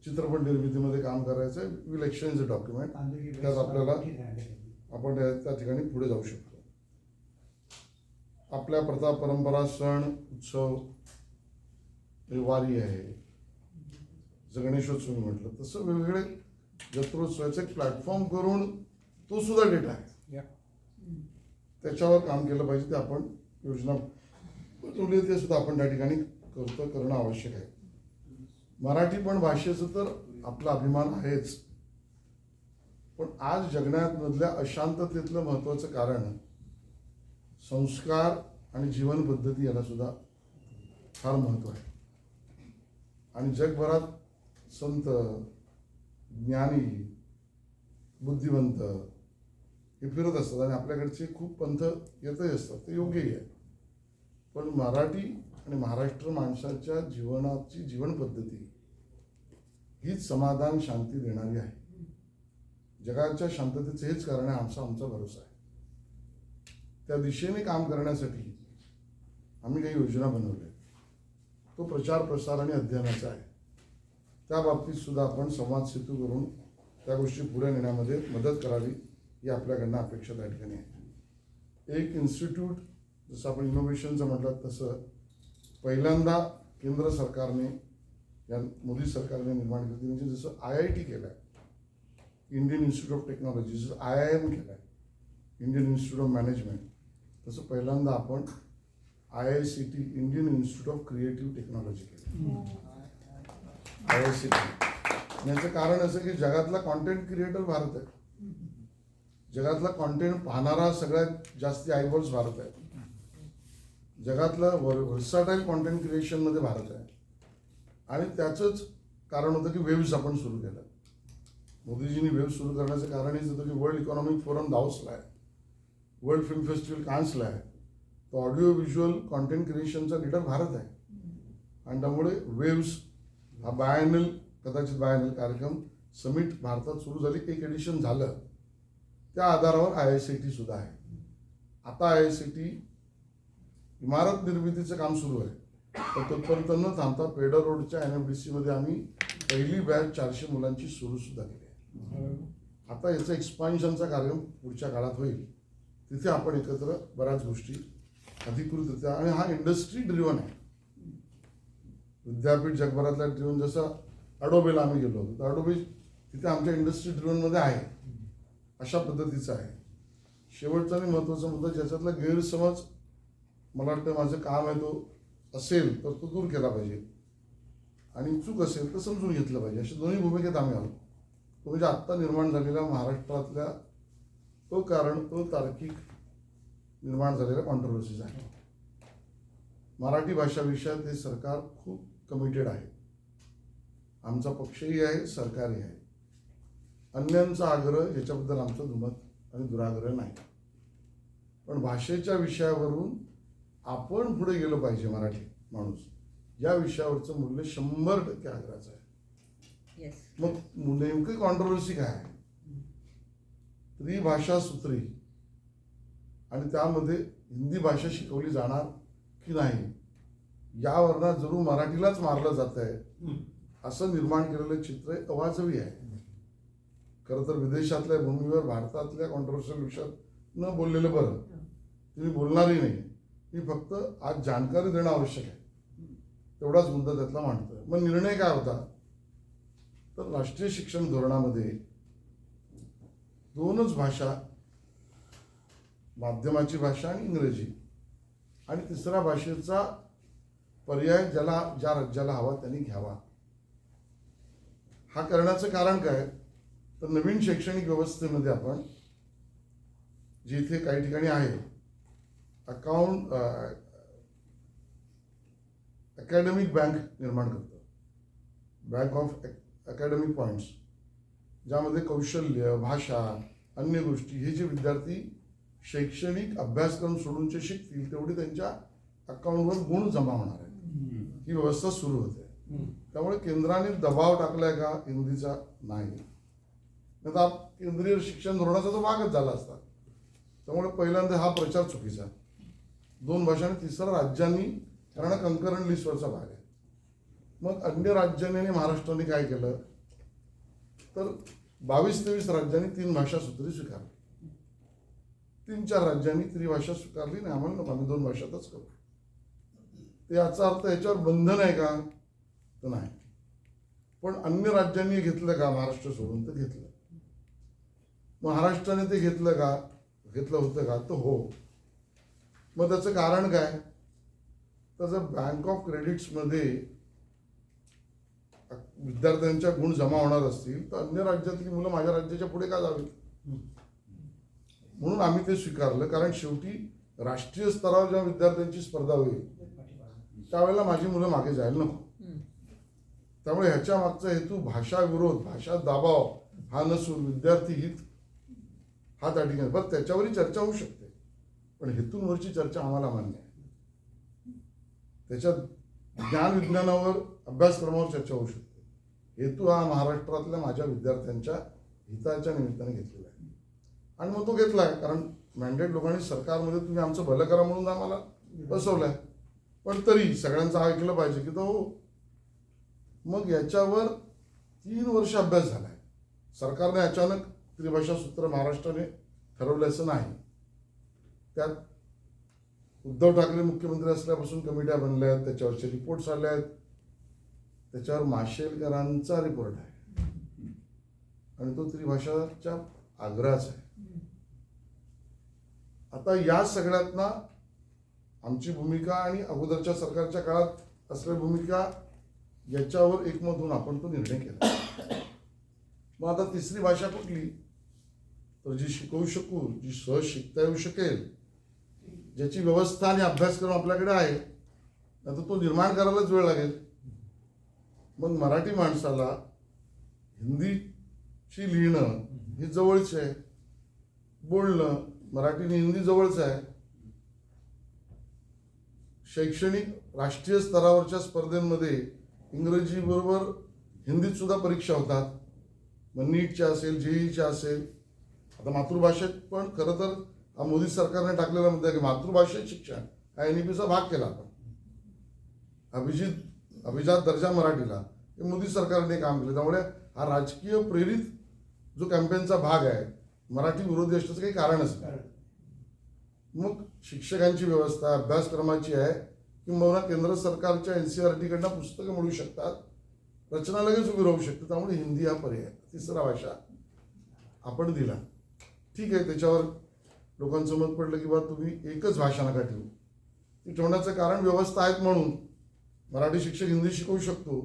चित्रपट निर्मितीमध्ये काम करायचं आहे. Will exchange the document. त्यात आपल्याला आपण त्या ठिकाणी पुढे जाऊ शकतो. आपल्या प्रथा, परंपरा, सण, उत्सव, वारी आहे, गणेशोत्सव म्हटलं तसं वेगवेगळे जत्रोत्सवाचं एक प्लॅटफॉर्म करून तो सुद्धा डेटा आहे, त्याच्यावर काम केलं पाहिजे. ते आपण योजना बनवली, ते सुद्धा आपण त्या ठिकाणी करणं आवश्यक आहे. मराठी पण भाषेचं तर आपला अभिमान आहेच, पण आज जगण्यामधल्या अशांततेतलं महत्त्वाचं कारण संस्कार आणि जीवन पद्धती याला सुद्धा फार महत्त्व आहे. आणि जगभरात संत, ज्ञानी, बुद्धिवंत हे फिरत असतात आणि आपल्याकडचे खूप पंथ येतही असतात, ते योग्यही आहे. पण मराठी आणि महाराष्ट्र माणसाच्या जीवनाची जीवन पद्धती हीच समाधान, शांती देणारी आहे. जगाच्या शांततेचं हेच कारण आहे आमचा भरोसा आहे. त्या दिशेने काम करण्यासाठी आम्ही काही योजना बनवल्या. तो प्रचार, प्रसार आणि अध्ययनाचा आहे. त्या बाबतीत सुद्धा आपण संवाद सेतू करून त्या गोष्टी पुढे नेण्यामध्ये मदत करावी ही आपल्याकडनं अपेक्षा त्या ठिकाणी आहे. एक इन्स्टिट्यूट, जसं आपण इनोव्हेशनचं म्हटलं तसं पहिल्यांदा केंद्र सरकारने, या मोदी सरकारने निर्माण केली, म्हणजे जसं IIT केलं आहे, इंडियन इन्स्टिट्यूट ऑफ टेक्नॉलॉजी, जसं IIM केलं आहे, इंडियन इन्स्टिट्यूट ऑफ मॅनेजमेंट, तसं पहिल्यांदा आपण IICT, Indian institute of creative technology केलं. IICT याचं कारण असं की जगातला कॉन्टेंट क्रिएटर भारत आहे. जगातला कॉन्टेंट पाहणारा सगळ्यात जास्ती आयबॉल्स भारत आहे. जगातला व्हर्साटाईल कॉन्टेंट क्रिएशनमध्ये भारत आहे. आणि त्याचंच कारण होतं की वेव्स आपण सुरू केलं. मोदीजींनी वेव्स सुरू करण्याचं कारण हेच होतं की वर्ल्ड इकॉनॉमिक फोरम दावोसला आहे, वर्ल्ड फिल्म फेस्टिवल कान्सला आहे, तो ऑडिओ व्हिज्युअल कॉन्टेंट क्रिएशनचा लीडर भारत आहे. आणि त्यामुळे वेव्स हा कदाचित बायनल कार्यक्रम समिट भारतात सुरू झाली, एक एडिशन झालं. त्या आधारावर IICT सुद्धा आहे. आता IICT इमारत निर्मितीचं काम सुरू आहे, तर तोपर्यंत न थांबता पेडर रोडच्या NFDC मध्ये आम्ही पहिली बॅच 400 मुलांची सुद्धा केली आहे. आता याचं एक्सपान्शनचा कार्यक्रम पुढच्या काळात होईल. तिथे आपण एकत्र बऱ्याच गोष्टी अधिकृतरित्या, आणि हा इंडस्ट्री ड्रिव्हन आहे. विद्यापीठ जगभरातल्या ड्रिव्हन, जसं अडोबेला आम्ही गेलो होतो. तर अडोबे तिथे आमच्या इंडस्ट्री ड्रिव्हनमध्ये आहे, अशा पद्धतीचं आहे. शेवटचा आणि महत्त्वाचा मुद्दा, ज्याच्यातला गैरसमज मला वाटतं माझं काम आहे तो असेल तर तो दूर केला पाहिजे, आणि चूक असेल तर समजून घेतलं पाहिजे. अशा दोन्ही भूमिकेत आम्ही आहोत. तो म्हणजे आत्ता निर्माण झालेल्या महाराष्ट्रातल्या अकारण अतार्किक निर्माण झालेल्या कॉन्ट्रोवर्सीज आहे. मराठी भाषा विषयात हे सरकार खूप कमिटेड आहे. आमचा पक्षही आहे, सरकारही आहे. अन्यांचा आग्रह याच्याबद्दल आमचं दुमत आणि दुराग्रह नाही. पण भाषेच्या विषयावरून आपण पुढे गेलो पाहिजे. मराठी माणूस या विषयावरचं मूल्य 100% आग्रहाचं आहे. मग नेमकी कॉन्ट्रोवर्सी काय आहे? त्रिभाषा सूत्री, आणि त्यामध्ये हिंदी भाषा शिकवली जाणार की नाही यावरनं जरूर मराठीलाच मारलं जात आहे असं निर्माण केलेलं चित्र अवाजवी आहे. खरं तर विदेशातल्या भूमीवर भारतातल्या कॉन्ट्रोवर्शियल विषयात न बोललेलं बरं. तुम्ही बोलणारही नाही. मी फक्त आज जानकारी देणं आवश्यक आहे, तेवढाच मुद्दा त्यातला मांडतोय. मग निर्णय काय होता? तर राष्ट्रीय शिक्षण धोरणामध्ये 2च भाषा, माध्यमाची भाषा आणि इंग्रजी, आणि 3ऱ्या भाषेचा पर्याय ज्या राज्याला हवा त्यांनी घ्यावा. हा करण्याचं कारण काय? तर नवीन शैक्षणिक व्यवस्थेमध्ये आपण जिथे काही ठिकाणी आहे अकॅडमिक बँक निर्माण करतो, बँक ऑफ अकॅडमिक पॉईंट्स, ज्यामध्ये कौशल्य, भाषा, अन्य गोष्टी हे जे विद्यार्थी शैक्षणिक अभ्यासक्रम सोडून जे शिकतील तेवढे त्यांच्या अकाउंटवर गुण जमा होणार आहेत. ही व्यवस्था सुरू होते. त्यामुळे केंद्राने दबाव टाकलाय का हिंदीचा? नाही. आता केंद्रीय शिक्षण धोरणाचा तो भागच झाला असता. त्यामुळे पहिल्यांदा हा प्रचार चुकीचा. 2 भाषा आणि 3रा राज्यांनी, कारण कंकरंट लिस्टवरचा भाग आहे. मग अन्य राज्यांनी आणि महाराष्ट्राने काय केलं तर 22-23 राज्यांनी 3 भाषा सूत्री स्वीकारली. 3-4 राज्यांनी त्रिभाषा स्वीकारली नाही. आम्हाला नको, आम्ही 2 भाषातच करू. ते याचा अर्थ याच्यावर बंधन आहे का? तर नाही. पण अन्य राज्यांनी घेतलं का महाराष्ट्र सोडून? तर घेतलं. महाराष्ट्राने ते घेतलं का? घेतलं होतं का? तर हो. मग त्याचं कारण काय? तर जर बँक ऑफ क्रेडिट्समध्ये विद्यार्थ्यांच्या गुण जमा होणार असतील तर अन्य राज्यातली मुलं माझ्या राज्याच्या पुढे का जावीत? म्हणून आम्ही ते स्वीकारलं. कारण शेवटी राष्ट्रीय स्तरावर जेव्हा विद्यार्थ्यांची स्पर्धा होईल त्यावेळेला माझी मुलं मागे जायला नको. त्यामुळे ह्याच्या मागचा हेतू भाषा विरोध, भाषा दाबाव हा नसून विद्यार्थी हित हा त्या ठिकाणी. बरं, त्याच्यावरही चर्चा होऊ शकते, पण हेतूंवरची चर्चा आम्हाला मान्य आहे. त्याच्यात ज्ञान विज्ञानावर, अभ्यासक्रमावर चर्चा होऊ शकते. हेतू हा महाराष्ट्रातल्या माझ्या विद्यार्थ्यांच्या हिताच्या निमित्ताने घेतलेला आहे. आणि मग तो घेतला आहे कारण मॅन्डेट लोकांनी सरकारमध्ये तुम्ही आमचं भलं करा म्हणून आम्हाला बसवलं आहे. पण तरी सगळ्यांचं ऐकलं पाहिजे की तो हो. मग याच्यावर 3 वर्ष अभ्यास झाला आहे. सरकारने अचानक त्रिभाषा सूत्र महाराष्ट्राने ठरवल्याचं नाही. त्यात उद्धव ठाकरे मुख्यमंत्री असल्यापासून कमिट्या बनल्या आहेत, त्याच्यावरचे रिपोर्ट्स आले आहेत. त्याच्यावर माशेलकरांचा रिपोर्ट आहे आणि तो त्रिभाषाच्या आग्रहाचा आहे. आता या सगळ्यातना आमची भूमिका आणि अगोदरच्या सरकारच्या काळात असलेली भूमिका याच्यावर एकमत होऊन आपण तो निर्णय केला. मग आता 3री भाषा कुठली? तर जी शिकवू शकू, जी सहज शिकता येऊ शकेल, ज्याची व्यवस्था आणि अभ्यासक्रम आपल्याकडे आहे, आता तो निर्माण करायलाच वेळ लागेल. मग मराठी माणसाला हिंदीची लिहिणं ही जवळची आहे, बोलणं मराठी आणि हिंदी जवळचं आहे. शैक्षणिक राष्ट्रीय स्तरावरच्या स्पर्धेमध्ये इंग्रजी बरोबर हिंदीत सुद्धा परीक्षा होतात. मग नीटच्या असेल, जेईच्या असेल. आता मातृभाषेत पण खरं तर हा मोदी सरकारने टाकलेला मुद्दा आहे की मातृभाषेत शिक्षण हा NEP भाग केला. आपण अभिजात दर्जा मराठीला हे मोदी सरकारने काम केलं. त्यामुळे हा राजकीय प्रेरित जो कॅम्पेनचा भाग आहे मराठी विरोधी असण्याचं काही कारणच नाही. मग शिक्षकांची व्यवस्था अभ्यासक्रमाची आहे किंवा केंद्र सरकारच्या NCERT कडनं पुस्तकं मिळू शकतात रचना लगेच उभी राहू शकते. त्यामुळे हिंदी हा पर्याय. तिसरा भाषा आपण दिला, ठीक आहे. त्याच्यावर लोकांचं मत पडलं की बा तुम्ही एकच भाषा नका ठेवू. ती ठेवण्याचं कारण व्यवस्था आहेत म्हणून. मराठी शिक्षक हिंदी शिकवू शकतो.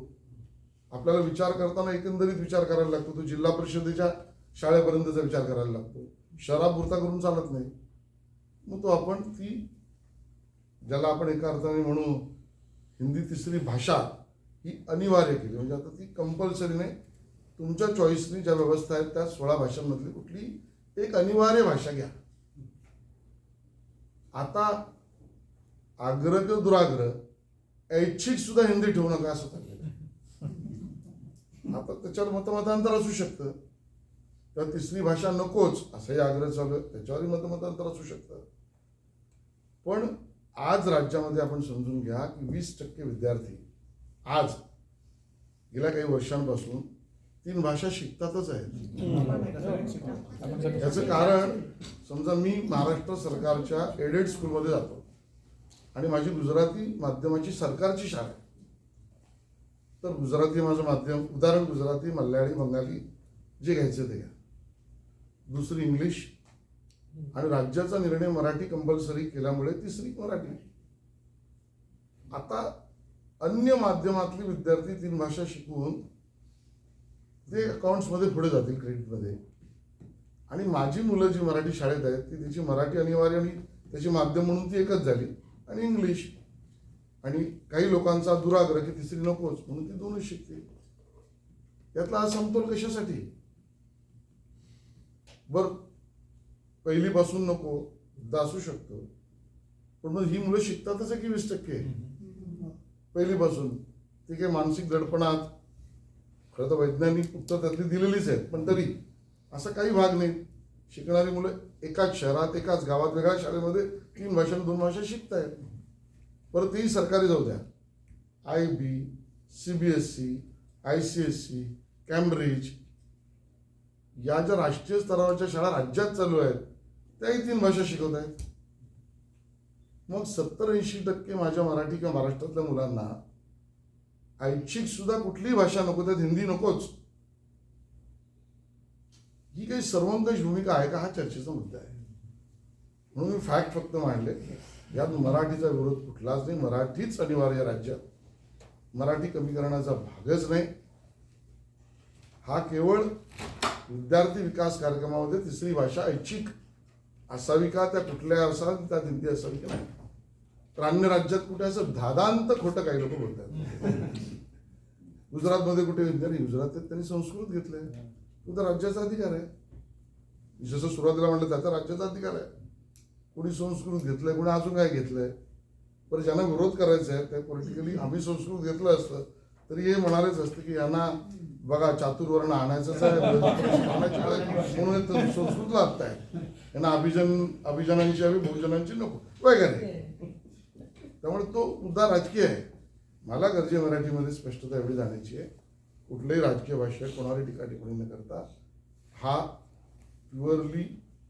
आपल्याला विचार करताना एकंदरीत विचार करायला लागतो. तो जिल्हा परिषदेच्या शाळेपर्यंतचा विचार करायला लागतो. शहरापुरता करून चालत नाही. मग तो आपण ती ज्याला आपण एका अर्थाने म्हणू हिंदी तिसरी भाषा ही अनिवार्य केली. म्हणजे आता ती कंपल्सरी नाही, तुमच्या चॉईसने ज्या व्यवस्था आहेत त्या 16 भाषांमधली कुठली एक अनिवार्य भाषा घ्या. आता आग्रह किंवा दुराग्रह ऐच्छिक सुद्धा हिंदी ठेवू नका असं चाललेलं आहे. आता त्याच्यावर मतमतांतर असू शकतं, तर तिसरी भाषा नकोच असाही आग्रह चालू आहे, त्याच्यावरही मतमतांतर असू शकतं. पण आज राज्यामध्ये आपण समजून घ्या की 20% विद्यार्थी आज गेल्या काही वर्षांपासून 3 भाषा शिकतातच आहेत. याचं कारण समजा मी महाराष्ट्र सरकारच्या एडेड स्कूलमध्ये जातो आणि माझी गुजराती माध्यमाची सरकारची शाळा आहे. तर गुजराती माझं माध्यम, उदाहरण गुजराती, मल्याळी, बंगाली जे घ्यायचे ते घ्या. दुसरी इंग्लिश आणि राज्याचा निर्णय मराठी कंपल्सरी केल्यामुळे तिसरी मराठी. आता अन्य माध्यमातले विद्यार्थी 3 भाषा शिकवून ते अकाउंट्समध्ये पुढे जातील क्रेडिटमध्ये. आणि माझी मुलं जी मराठी शाळेत आहेत ती त्याची मराठी अनिवार्य आणि त्याची माध्यम म्हणून ती एकच झाली आणि इंग्लिश. आणि काही लोकांचा दुराग्रह की तिसरी नकोच म्हणून ती 2च शिकतील. यातला हा समतोल कशासाठी? बरं पहिलीपासून नको असू शकतो, पण मग ही मुलं शिकतातच आहे की 20% पहिलीपासून. ती काही मानसिक दडपणात, खरं तर वैज्ञानिक उत्तर त्यातली दिलेलीच आहेत, पण तरी असा काही भाग नाही. शिकणारी मुलं एकाच शहरात एकाच गावात वेगळ्या शाळेमध्ये 3 भाषा 2 भाषा शिकतायत. परत तेही सरकारी जाऊ द्या. IB, CBSE, ICSE, कॅम्ब्रिज या ज्या राष्ट्रीय स्तरावरच्या शाळा राज्यात चालू आहेत त्याही 3 भाषा शिकवत आहेत. मग 70-80% माझ्या मराठी किंवा महाराष्ट्रातल्या मुलांना ऐच्छिक सुद्धा कुठलीही भाषा नको, त्यात हिंदी नकोच. ही काही सर्वंकष भूमिका आहे का? हा चर्चेचा मुद्दा आहे. म्हणून मी फॅक्ट फक्त मांडले. यात मराठीचा विरोध कुठलाच नाही. मराठीच अनिवार्य राज्यात. मराठी कमी करण्याचा भागच नाही. हा केवळ विद्यार्थी विकास कार्यक्रमामध्ये तिसरी भाषा ऐच्छिक असावी का, त्या कुठल्या असावी, त्यात हिंदी असावी का नाही. तर अन्य राज्यात कुठे असं धादांत खोटं काही लोक बोलतात. गुजरातमध्ये कुठे विद्यार्थी गुजरातात त्यांनी संस्कृत घेतलंय, तो तर राज्याचा अधिकार आहे. जसं सुरुवातीला म्हटलं त्याचा राज्याचा अधिकार आहे. कोणी संस्कृत घेतलंय, कोणी अजून काय घेतलंय. पण ज्यांना विरोध करायचा आहे त्या पॉलिटिकली आम्ही संस्कृत घेतलं असतं तरी हे म्हणालेच असतं की यांना बघा चातुर्वर्ण आणायचंच आहे म्हणून संस्कृत लागताय, यांना अभिजनांची हवी, बहुजनांची नको वगैरे. त्यामुळे तो मुद्दा राजकीय आहे. मला गरजे मराठीमध्ये स्पष्टता एवढी जाण्याची आहे, कुठल्याही राजकीय भाषेत कोणावरही टीका टिप्पणी न करता हा प्युअरली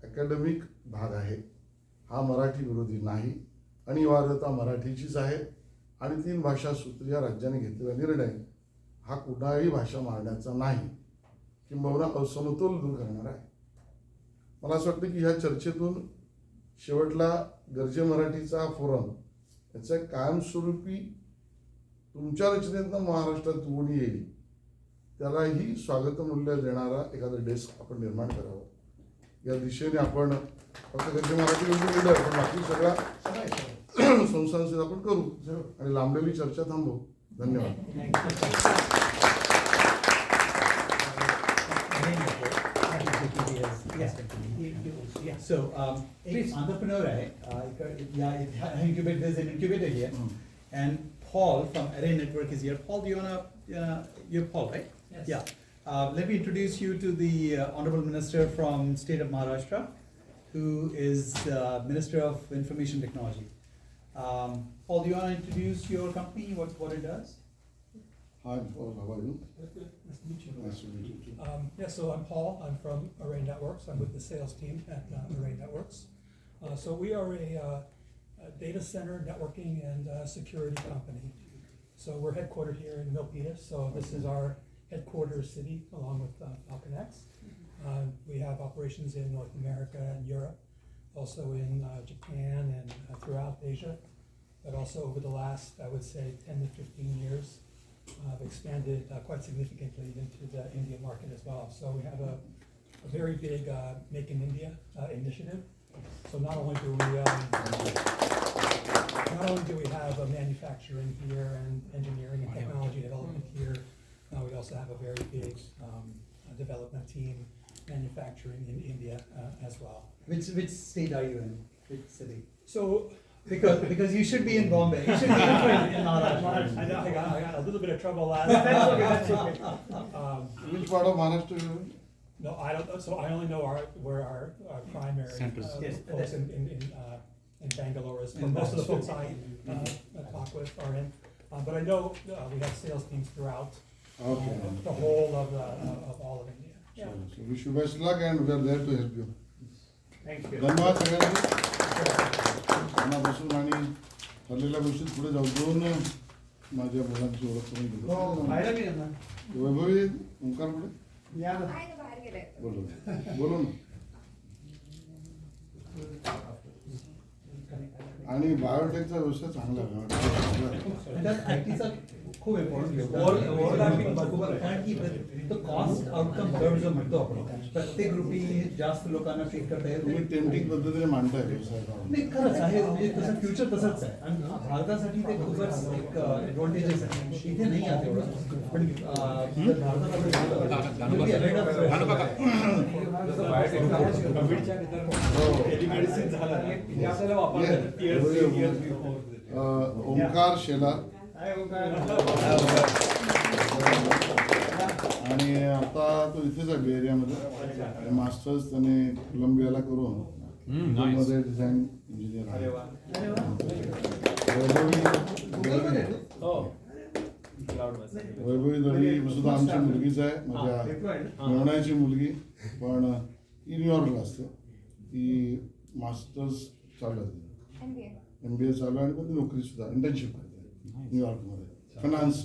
अकॅडमिक भाग आहे. हा मराठी विरोधी नाही. अनिवार्यता मराठीचीच आहे. आणि 3 भाषा सूत्रीय राज्याने घेतलेला निर्णय हा कुठलाही भाषा मारण्याचा नाही, किंबहुना असमतोल दूर करणार आहे. मला असं वाटतं की ह्या चर्चेतून शेवटला गरजे मराठीचा फोरम याचा कायमस्वरूपी तुमच्या रचनेतनं महाराष्ट्रात कोणी येईल त्यालाही स्वागतमूल्य देणारा एखादा डेस्क आपण निर्माण करावं. या दिशेने आपण फक्त गरजे मराठी लीडर पण बाकी सगळ्या संस्थांशी आपण करू आणि लांबलेली चर्चा थांबवू. धन्यवाद. So, please, entrepreneur hai. There's an incubator here, and Paul from Array Network is here. Paul, do you wanna? You're Paul, right? Yes. Yeah. Let me introduce you to the Honorable Minister from State of Maharashtra, who is Minister of Information Technology. Paul, do you wanna introduce your company? What it does? Hi, Paul. How are you? Good. Nice to meet you. Nice to meet you too. Yeah, so I'm Paul. I'm from Array Networks. I'm with the sales team at Array Networks. So we are a data center networking and security company. So we're headquartered here in Milpitas, so this is our headquarters city along with Falcon X. We have operations in North America and Europe, also in Japan and throughout Asia. But also over the last, I would say, 10 to 15 years, have expanded quite significantly into the Indian market as well. So we have a very big Make in India initiative. So not only do we have a manufacturing here and engineering and technology development here, we also have a very big development team manufacturing in India as well. Which state are you in? Which city? So Because you should be in Bombay. You should be in Maharashtra. I got a little bit of trouble last. That's okay. Which part of Maharashtra you in? No, I don't. So I only know where our primary Centers. folks in Bangalore is. Most of the folks I talk with are in, but I know we have sales teams throughout the whole of all of India. Yeah. So wish you best luck and we are there to help you. Thank you. धन्यवाद सगळ्यांनी. मनापासून आणि ठरलेल्या गोष्टीत पुढे जाऊ. दोन माझ्या मुलांची ओळख करून दिली. वैभवी ओंकार पुढे बोलो बोलो ना. आणि बायोटेकचा व्यवसाय चांगला आहे. त्यात आयटीचा खूप इम्पॉर्टंट कारण की तो कॉस्ट आउटकम कर्व जो म्हणतो आपण प्रत्येक ग्रुपी जास्त लोकांना ट्रीट करता येईल. तुम्ही टेम्पटिंग पद्धतीने मांडताय व्यवसाय. नाही खरंच आहे म्हणजे तसं फ्युचर तसंच आहे आणि भारतासाठी ते खूपच एक ॲडव्हान्टेजेस आहे. इथे नाही आहे तेवढं पण जर ओंकार शेलार आणि आता तो इथेच आहे बी एरियामध्ये. मास्टर्स त्याने कोलंबियाला करून मध्ये डिझाईन इंजिनियर आहे. वैभवी दळवी सुद्धा आमची मुलगीच आहे. माझ्या मेवण्याची मुलगी पण ती न्यूयॉर्कला असते. ती मास्टर्स चालू आहे. MBA चालू आहे आणि पण ती नोकरी सुद्धा इंटर्नशिप करते न्यूयॉर्कमध्ये फायनान्स.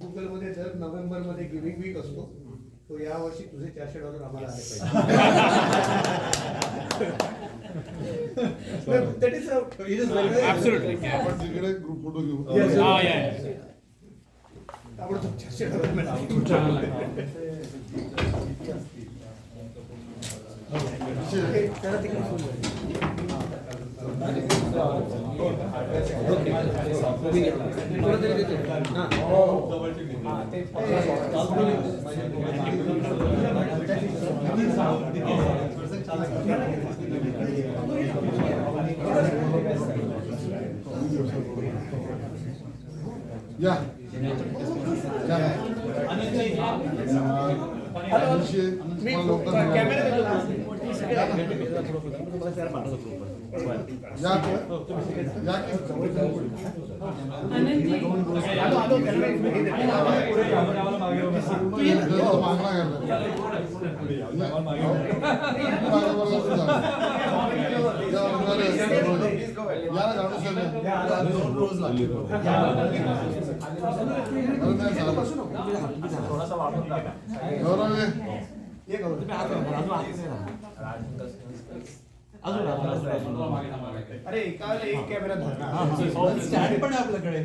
गुगलमध्ये जर नोव्हेंबरमध्ये गिव्हिंग वीक असतो तो यावर्षी तुझे $400 आम्हाला आले पाहिजे. आपण तिकडे ग्रुप फोटो घेऊ. ताबडतोब $400 या अरे एका एक कॅमेरा स्टँड पण आहे आपल्याकडे.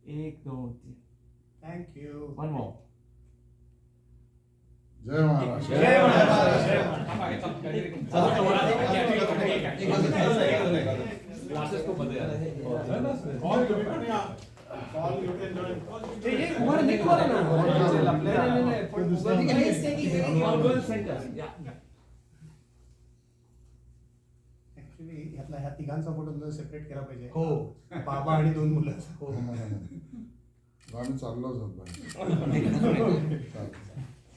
1 2 3 थँक्यू. जय महाराष्ट्र. जय महाराष्ट्र. ऍक्च्युली ह्या तिघांचा फोटो सेपरेट केला पाहिजे. हो बाबा आणि 2 मुलं. गाणी चाललं होतं.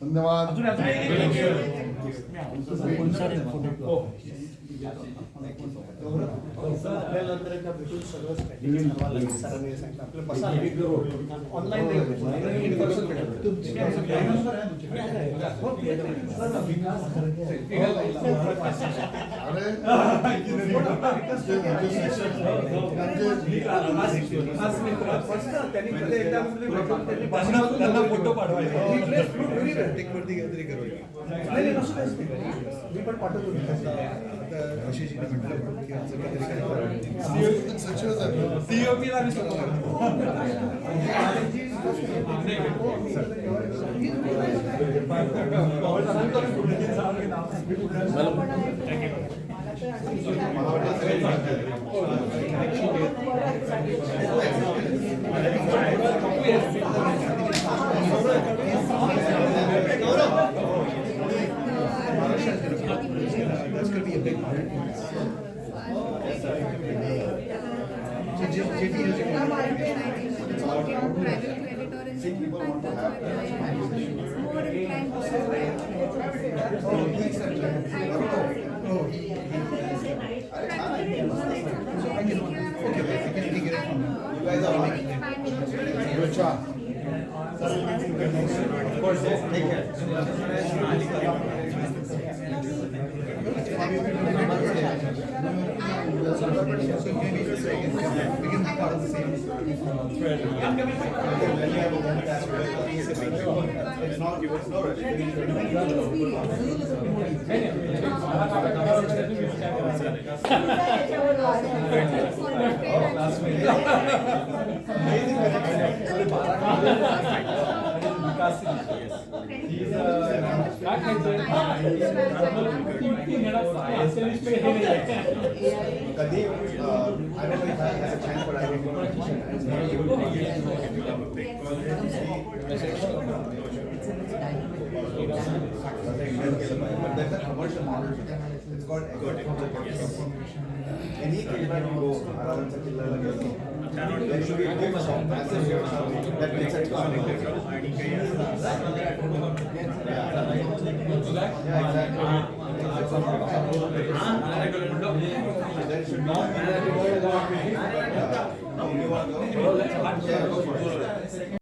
धन्यवाद. आपल्याला नंतर एकदा भेटून सगळं strategy ठरवायला लागेल. सरांनी सांगितलं आपल्याला बसायला ऑनलाईन फोटो पाठवायचे. मी पण पाठवतो. That's going to be a big part. So JP is good job. Of course, take care. It's called any killer you go around the killer there should be a gift shop, massive gift shop that makes it fun. Yeah, exactly. There should not be. You want to go? Yeah, go for it.